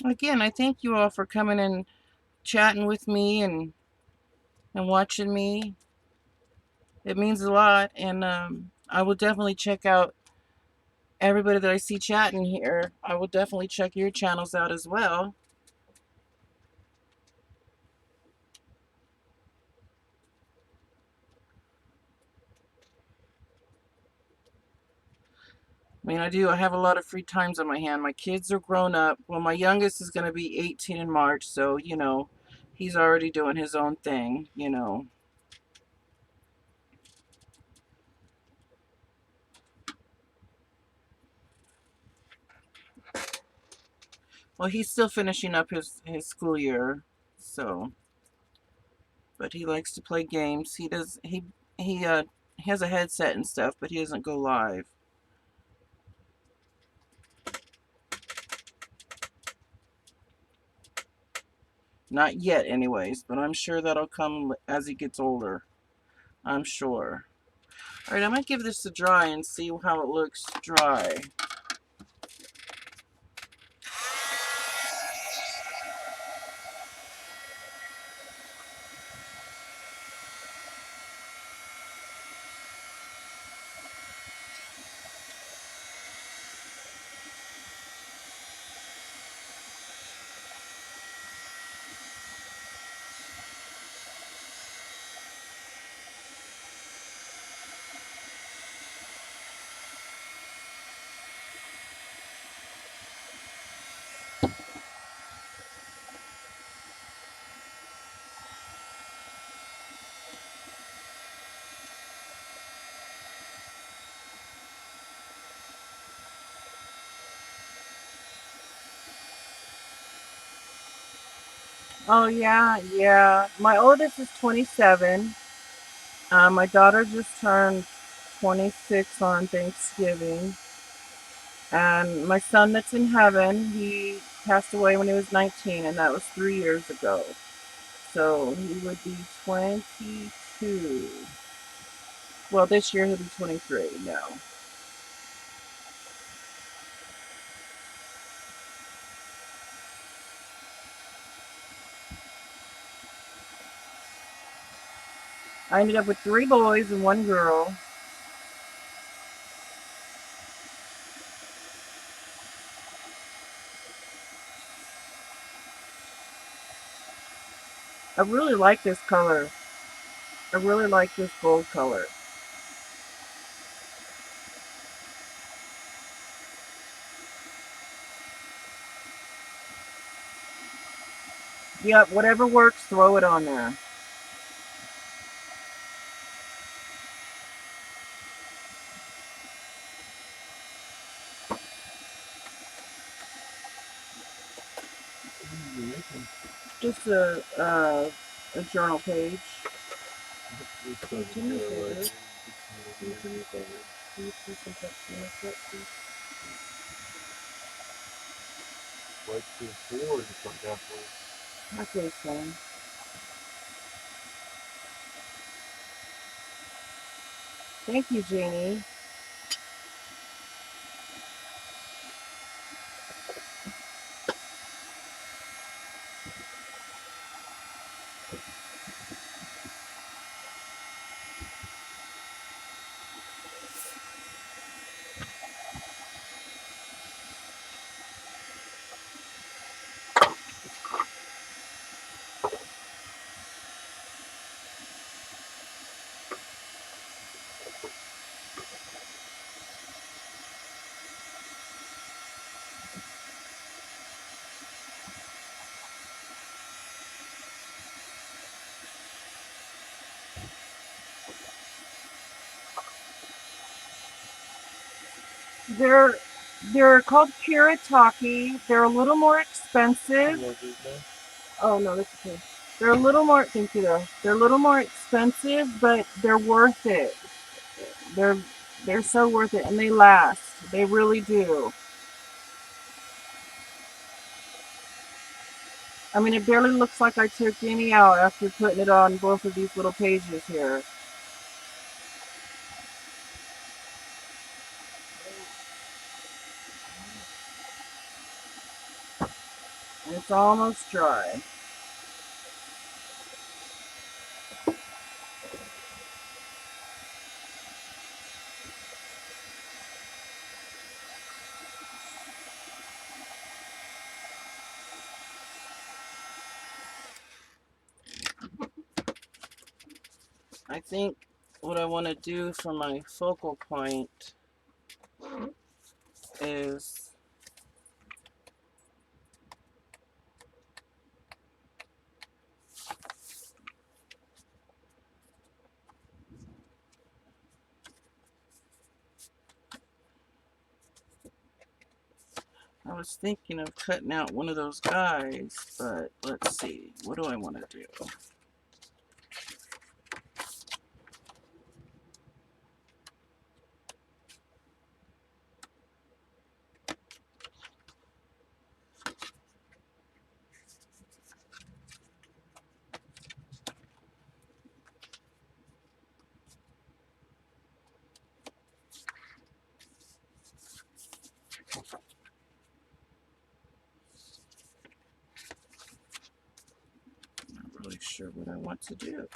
Again, I thank you all for coming and chatting with me and watching me. It means a lot, and I will definitely check out everybody that I see chatting here. I will definitely check your channels out as well. I mean, I do. I have a lot of free times on my hand. My kids are grown up. Well, my youngest is going to be 18 in March, so, he's already doing his own thing. Well, he's still finishing up his school year, so, but he likes to play games. He has a headset and stuff, but he doesn't go live. Not yet, anyways, but I'm sure that'll come as he gets older. I'm sure. All right, I'm going to give this a dry and see how it looks dry. Oh yeah, yeah. My oldest is 27. My daughter just turned 26 on Thanksgiving. And my son that's in heaven, he passed away when he was 19, and that was 3 years ago. So he would be 22. Well, this year he'll be 23 now. I ended up with 3 boys and 1 girl. I really like this color. I really like this gold color. Yep, whatever works, throw it on there. What are you making? Just a journal page. This doesn't Do me a matter right favor. here. Can you do me a favor? Can you put some Pepsi in this cup, please? Right to the floor, or just like halfway. Halfway, son. Thank you, Jeannie. They're they're called Kiritaki. They're a little more You expensive. want this now? Oh no, that's okay. They're a little more. Thank you though. They're a little more expensive, but they're worth it. They're they're so worth it, and they last. They really do. I mean, it barely looks like I took any out after putting it on both of these little pages here. And it's almost dry. I think what I want to do for my focal point is I was thinking of cutting out one of those guys, but let's see. What do I want to do? I'm not really sure what I want to do.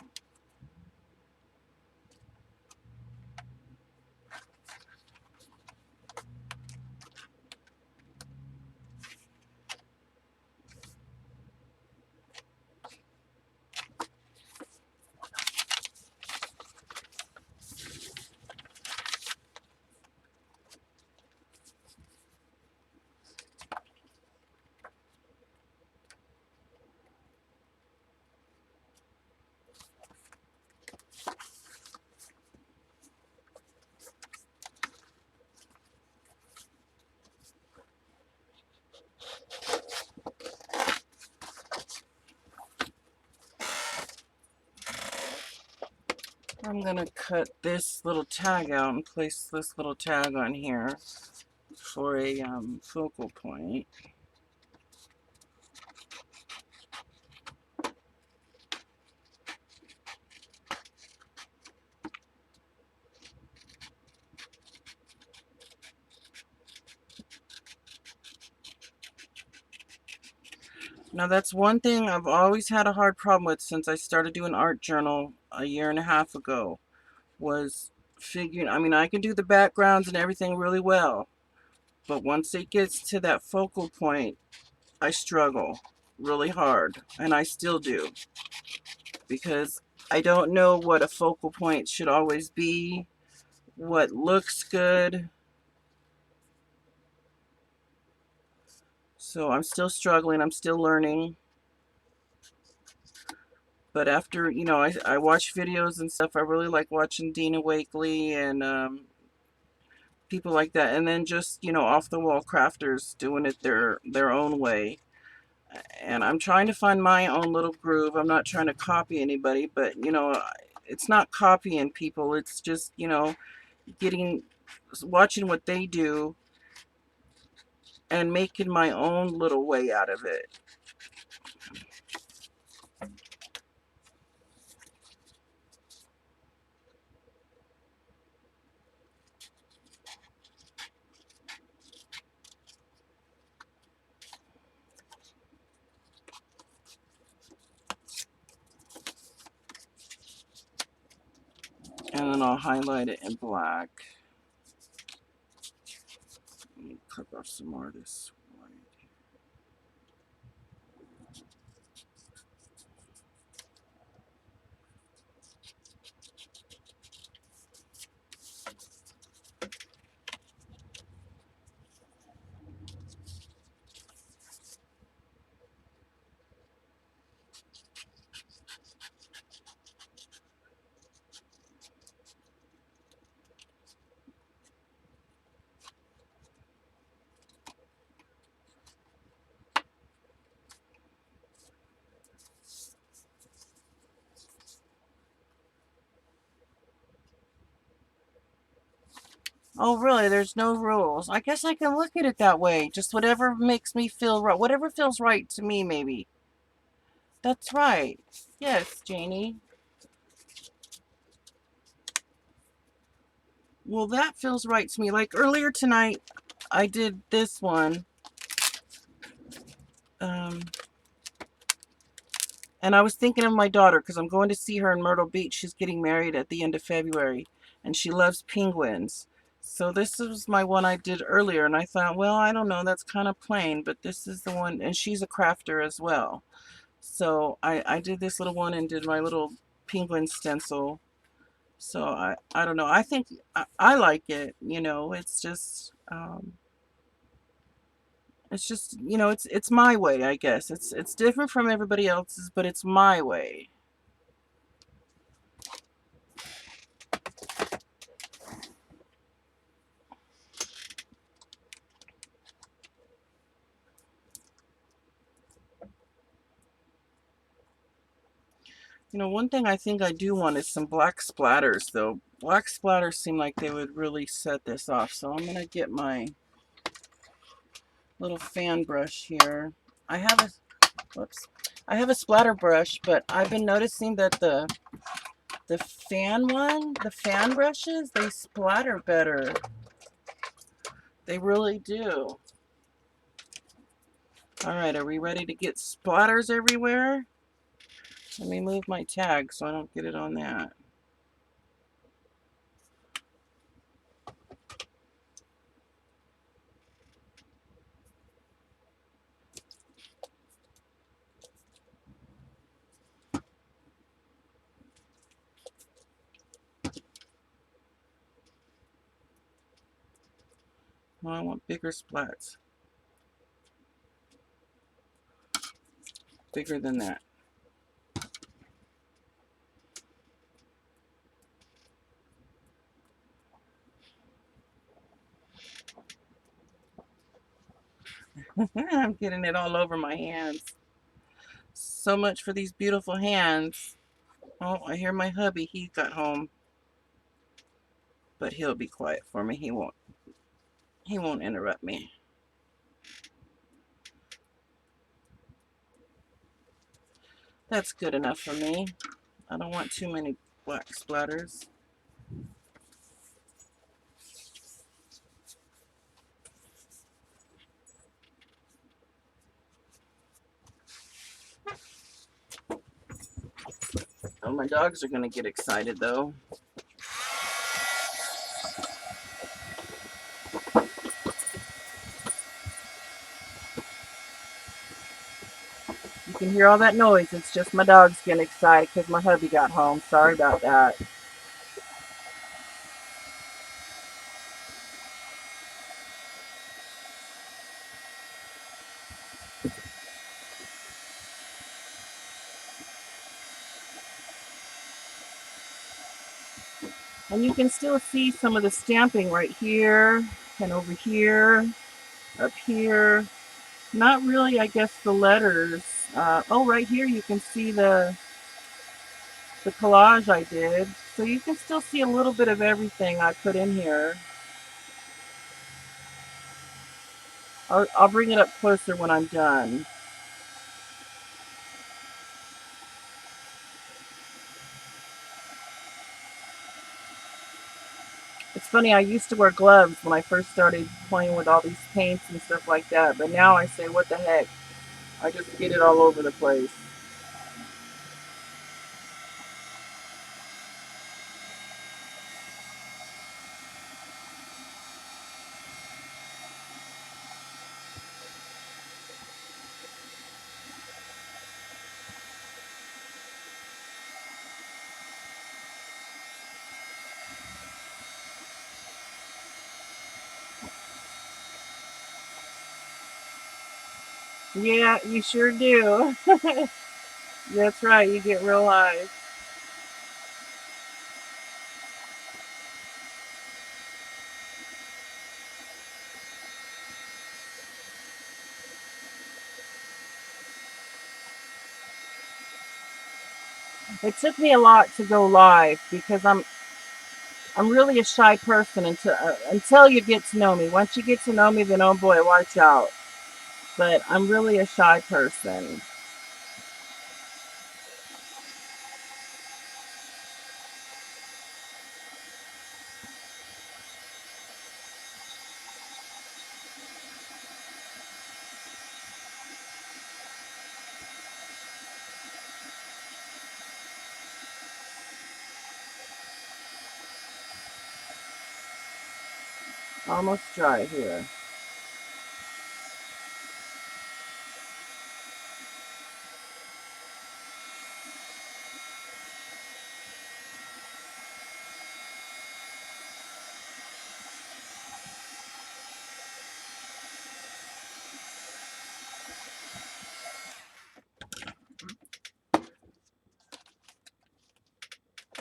I'm going to cut this little tag out and place this little tag on here for a focal point. Now that's one thing I've always had a hard problem with since I started doing art journal a year and a half ago, was figuring, I mean, I can do the backgrounds and everything really well, but once it gets to that focal point, I struggle really hard, and I still do, because I don't know what a focal point should always be, what looks good. So I'm still struggling, I'm still learning. But after, you know, I watch videos and stuff. I really like watching Dina Wakley and people like that. And then just, you know, off-the-wall crafters doing it their own way. And I'm trying to find my own little groove. I'm not trying to copy anybody, but, you know, it's not copying people. It's just, you know, watching what they do and making my own little way out of it. And then I'll highlight it in black. Let me clip off some more of this white. Oh, really? There's no rules. I guess I can look at it that way. Just whatever makes me feel right. Whatever feels right to me, maybe. That's right. Yes, Janie. Well, that feels right to me. Like earlier tonight, I did this one. And I was thinking of my daughter because I'm going to see her in Myrtle Beach. She's getting married at the end of February, and she loves penguins. So this was my one I did earlier, and I thought, well, I don't know, that's kind of plain, but this is the one, and she's a crafter as well. So I did this little one and did my little penguin stencil. So I don't know. I think I like it. You know, it's just, you know, it's my way, I guess. It's different from everybody else's, but it's my way. You know, one thing I think I do want is some black splatters, though. Black splatters seem like they would really set this off. So I'm going to get my little fan brush here. I have I have a splatter brush, but I've been noticing that the fan brushes, they splatter better. They really do. All right, are we ready to get splatters everywhere? Let me move my tag so I don't get it on that. Well, I want bigger splats. Bigger than that. I'm getting it all over my hands. So much for these beautiful hands. Oh, I hear my hubby. He got home. But he'll be quiet for me. He won't interrupt me. That's good enough for me. I don't want too many black splatters. Oh, my dogs are gonna get excited though. You can hear all that noise. It's just my dogs getting excited because my hubby got home. Sorry about that. And you can still see some of the stamping right here and over here, up here. Not really, I guess, the letters. Oh, right here you can see the collage I did. So you can still see a little bit of everything I put in here. I'll bring it up closer when I'm done. It's funny, I used to wear gloves when I first started playing with all these paints and stuff like that, but now I say, what the heck? I just get it all over the place. Yeah, you sure do. That's right, you get real eyes. It took me a lot to go live because I'm really a shy person until you get to know me. Once you get to know me, then oh boy, watch out. But I'm really a shy person. Almost dry here.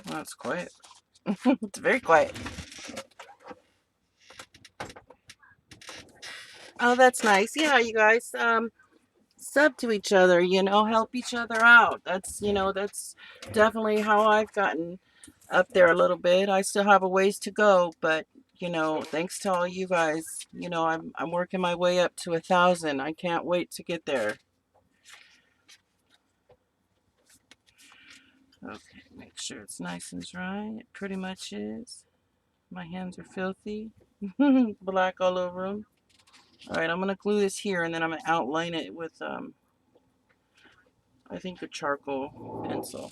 Well, it's quiet. It's very quiet. Oh, that's nice. Yeah, you guys, sub to each other, help each other out. That's definitely how I've gotten up there a little bit. I still have a ways to go, but thanks to all you guys, I'm working my way up to 1,000. I can't wait to get there. Okay, make sure it's nice and dry. It pretty much is. My hands are filthy. Black all over them. All right, I'm gonna glue this here, and then I'm gonna outline it with I think a charcoal pencil.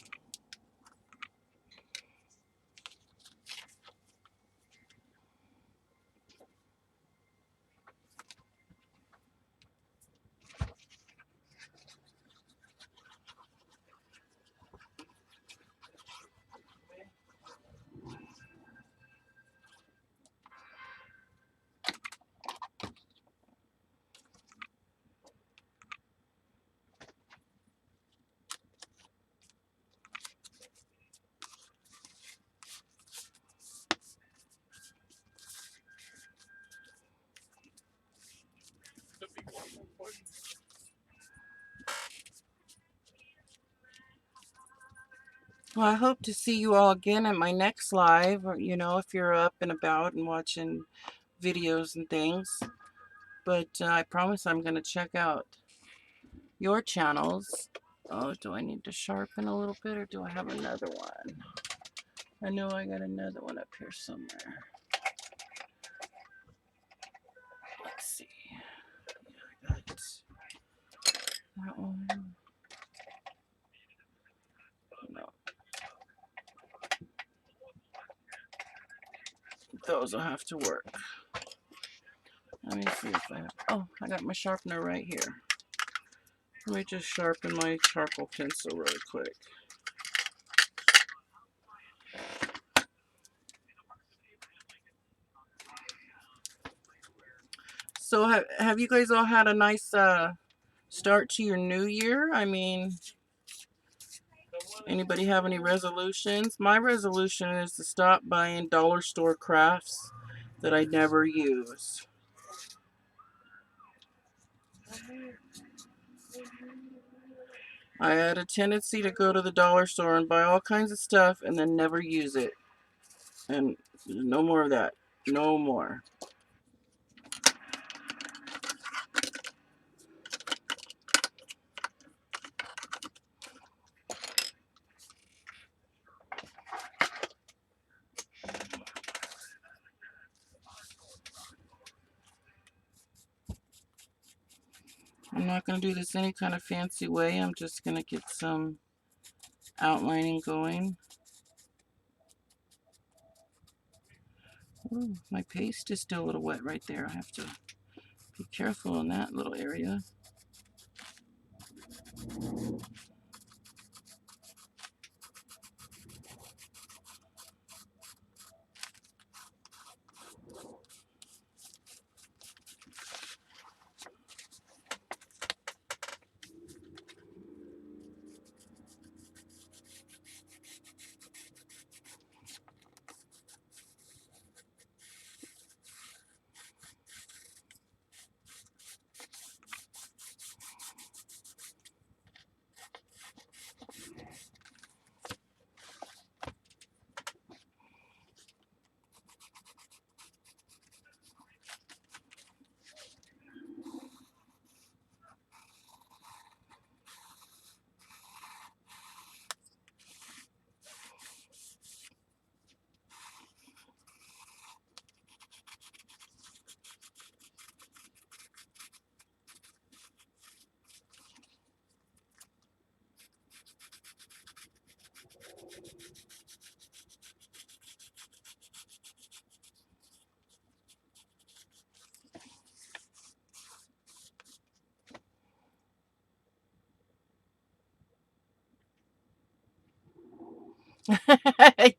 Well, I hope to see you all again at my next live, or, you know, if you're up and about and watching videos and things. But I promise I'm going to check out your channels. Oh, do I need to sharpen a little bit, or do I have another one? I know I got another one up here somewhere. Let's see. Yeah, I got that one. No, those will have to work. Let me see if I have. Oh, I got my sharpener right here. Let me just sharpen my charcoal pencil really quick. So have you guys all had a nice start to your new year? I mean, anybody have any resolutions? My resolution is to stop buying dollar store crafts that I never use. I had a tendency to go to the dollar store and buy all kinds of stuff and then never use it. And no more of that. No more. I'm not going to do this any kind of fancy way. I'm just going to get some outlining going. Ooh, my paste is still a little wet right there. I have to be careful in that little area.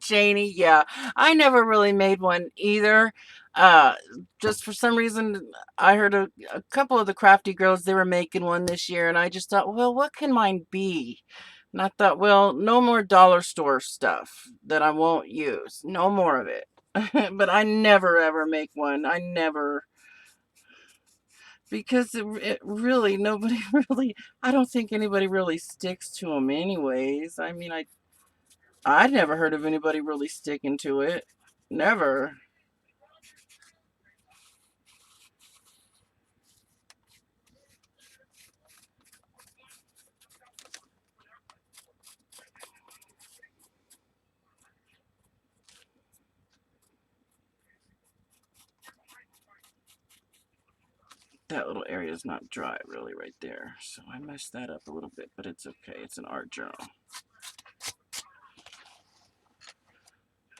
Janie, yeah. I never really made one either. Uh, just for some reason, I heard a couple of the crafty girls, they were making one this year, and I just thought, well, what can mine be? And I thought, well, no more dollar store stuff that I won't use. No more of it. But I never ever make one. I never. Because it really, nobody really, I don't think anybody really sticks to them anyways. I mean, I'd never heard of anybody really sticking to it. Never. That little area is not dry really right there. So I messed that up a little bit, but it's okay. It's an art journal.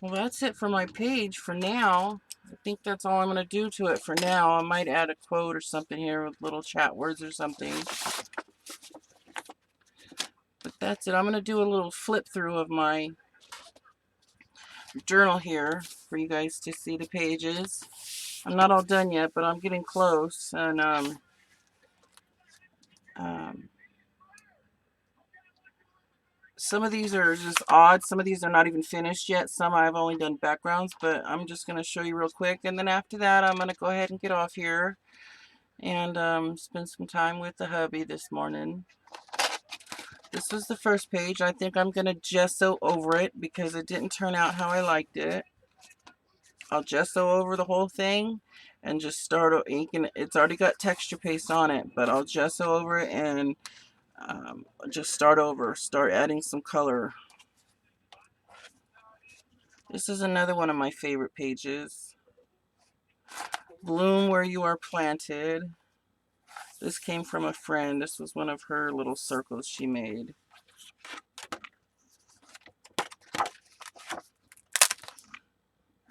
Well, that's it for my page for now. I think that's all I'm going to do to it for now. I might add a quote or something here with little chat words or something. But that's it. I'm going to do a little flip through of my journal here for you guys to see the pages. I'm not all done yet, but I'm getting close. And some of these are just odd. Some of these are not even finished yet. Some I've only done backgrounds, but I'm just going to show you real quick. And then after that, I'm going to go ahead and get off here and spend some time with the hubby this morning. This was the first page. I think I'm going to gesso over it because it didn't turn out how I liked it. I'll gesso over the whole thing and just start inking. It's already got texture paste on it, but I'll gesso over it and just start over. Start adding some color. This is another one of my favorite pages. Bloom where you are planted. This came from a friend. This was one of her little circles she made.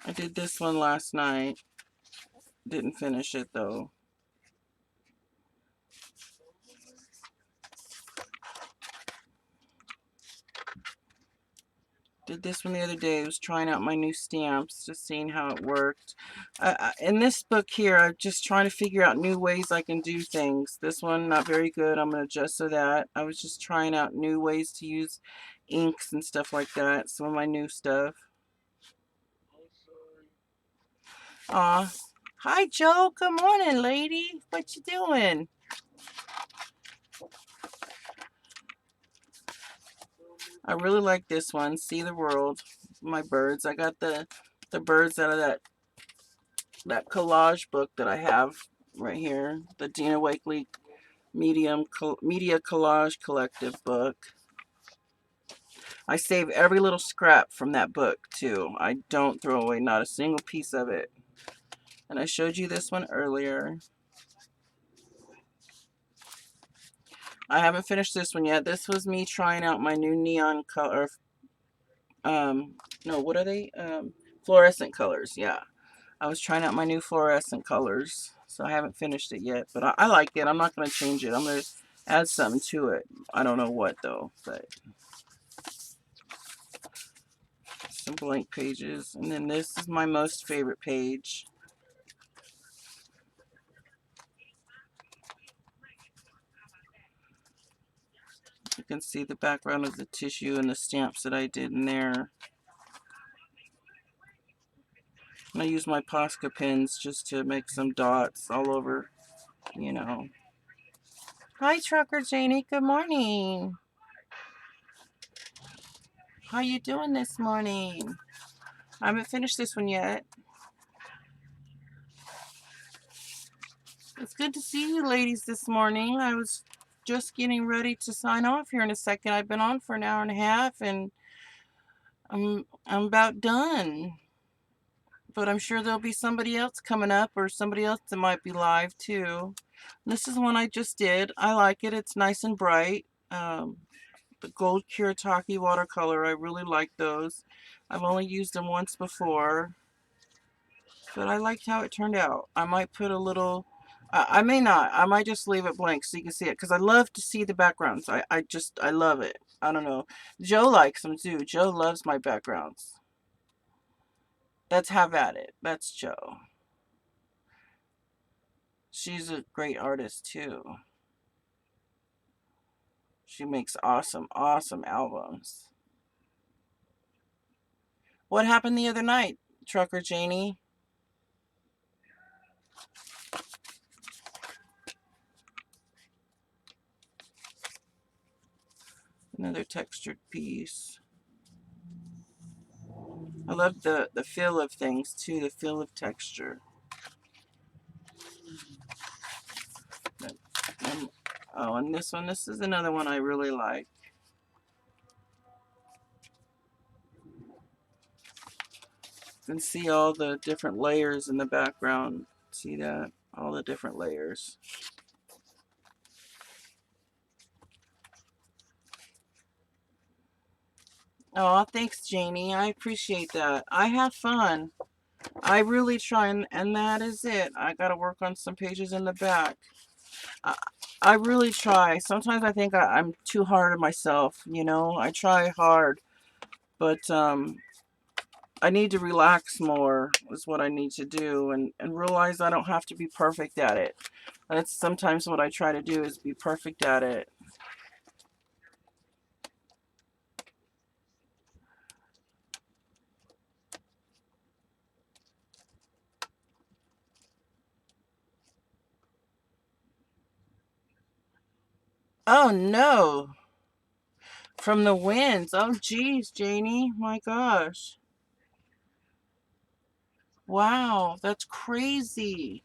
I did this one last night. Didn't finish it though. Did this one the other day. I was trying out my new stamps, just seeing how it worked. In this book here, I'm just trying to figure out new ways I can do things. This one, not very good. I'm going to adjust to that. I was just trying out new ways to use inks and stuff like that. Some of my new stuff. Aw. Hi, Joe. Good morning, lady. What you doing? I really like this one. See the World. My birds. I got the birds out of that collage book that I have right here. The Dina Wakley Media Collage Collective book. I save every little scrap from that book too. I don't throw away not a single piece of it. And I showed you this one earlier. I haven't finished this one yet. This was me trying out my new neon color. No, what are they? Fluorescent colors, yeah. I was trying out my new fluorescent colors. So I haven't finished it yet. But I like it. I'm not going to change it. I'm going to add something to it. I don't know what though. But some blank pages. And then this is my most favorite page. You can see the background of the tissue and the stamps that I did in there. And I use my Posca pins just to make some dots all over, you know. Hi, Trucker Janie. Good morning. How you doing this morning? I haven't finished this one yet. It's good to see you ladies this morning. I was just getting ready to sign off here in a second. I've been on for an hour and a half and I'm about done. But I'm sure there'll be somebody else coming up or somebody else that might be live too. This is one I just did. I like it. It's nice and bright. The Gold Kuretake watercolor. I really like those. I've only used them once before. But I liked how it turned out. I might put a little... I may not. I might just leave it blank so you can see it. Because I love to see the backgrounds. I love it. I don't know. Joe likes them too. Joe loves my backgrounds. Let's have at it. That's Joe. She's a great artist too. She makes awesome, awesome albums. What happened the other night, Trucker Janie? Another textured piece. I love the feel of things too, the feel of texture. Oh, and this one, this is another one I really like. You can see all the different layers in the background. See that? All the different layers. Oh, thanks, Janie. I appreciate that. I have fun. I really try, and that is it. I got to work on some pages in the back. I really try. Sometimes I think I'm too hard on myself, you know. I try hard, but I need to relax more is what I need to do, and realize I don't have to be perfect at it. That's sometimes what I try to do is be perfect at it. Oh no. From the winds. Oh, geez, Janie. My gosh. Wow, that's crazy.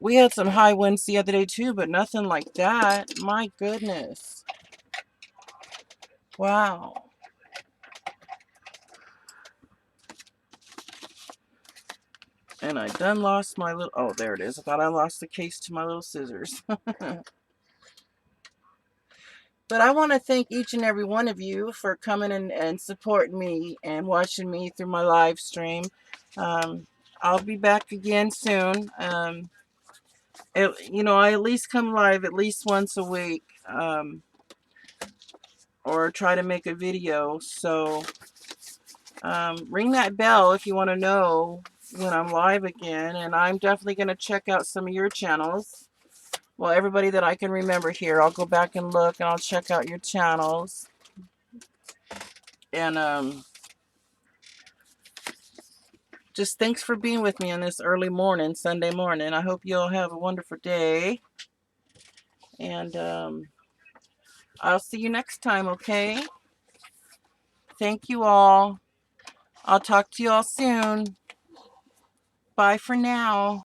We had some high winds the other day too, but nothing like that. My goodness. Wow. And I done lost my little... Oh, there it is. I thought I lost the case to my little scissors. But I want to thank each and every one of you for coming and supporting me and watching me through my live stream. I'll be back again soon. You know, I at least come live at least once a week, or try to make a video. So ring that bell if you want to know when I'm live again. And I'm definitely going to check out some of your channels. Well, everybody that I can remember here, I'll go back and look, and I'll check out your channels. And just thanks for being with me on this early morning, Sunday morning. I hope you all have a wonderful day. And I'll see you next time, okay? Thank you all. I'll talk to you all soon. Bye for now.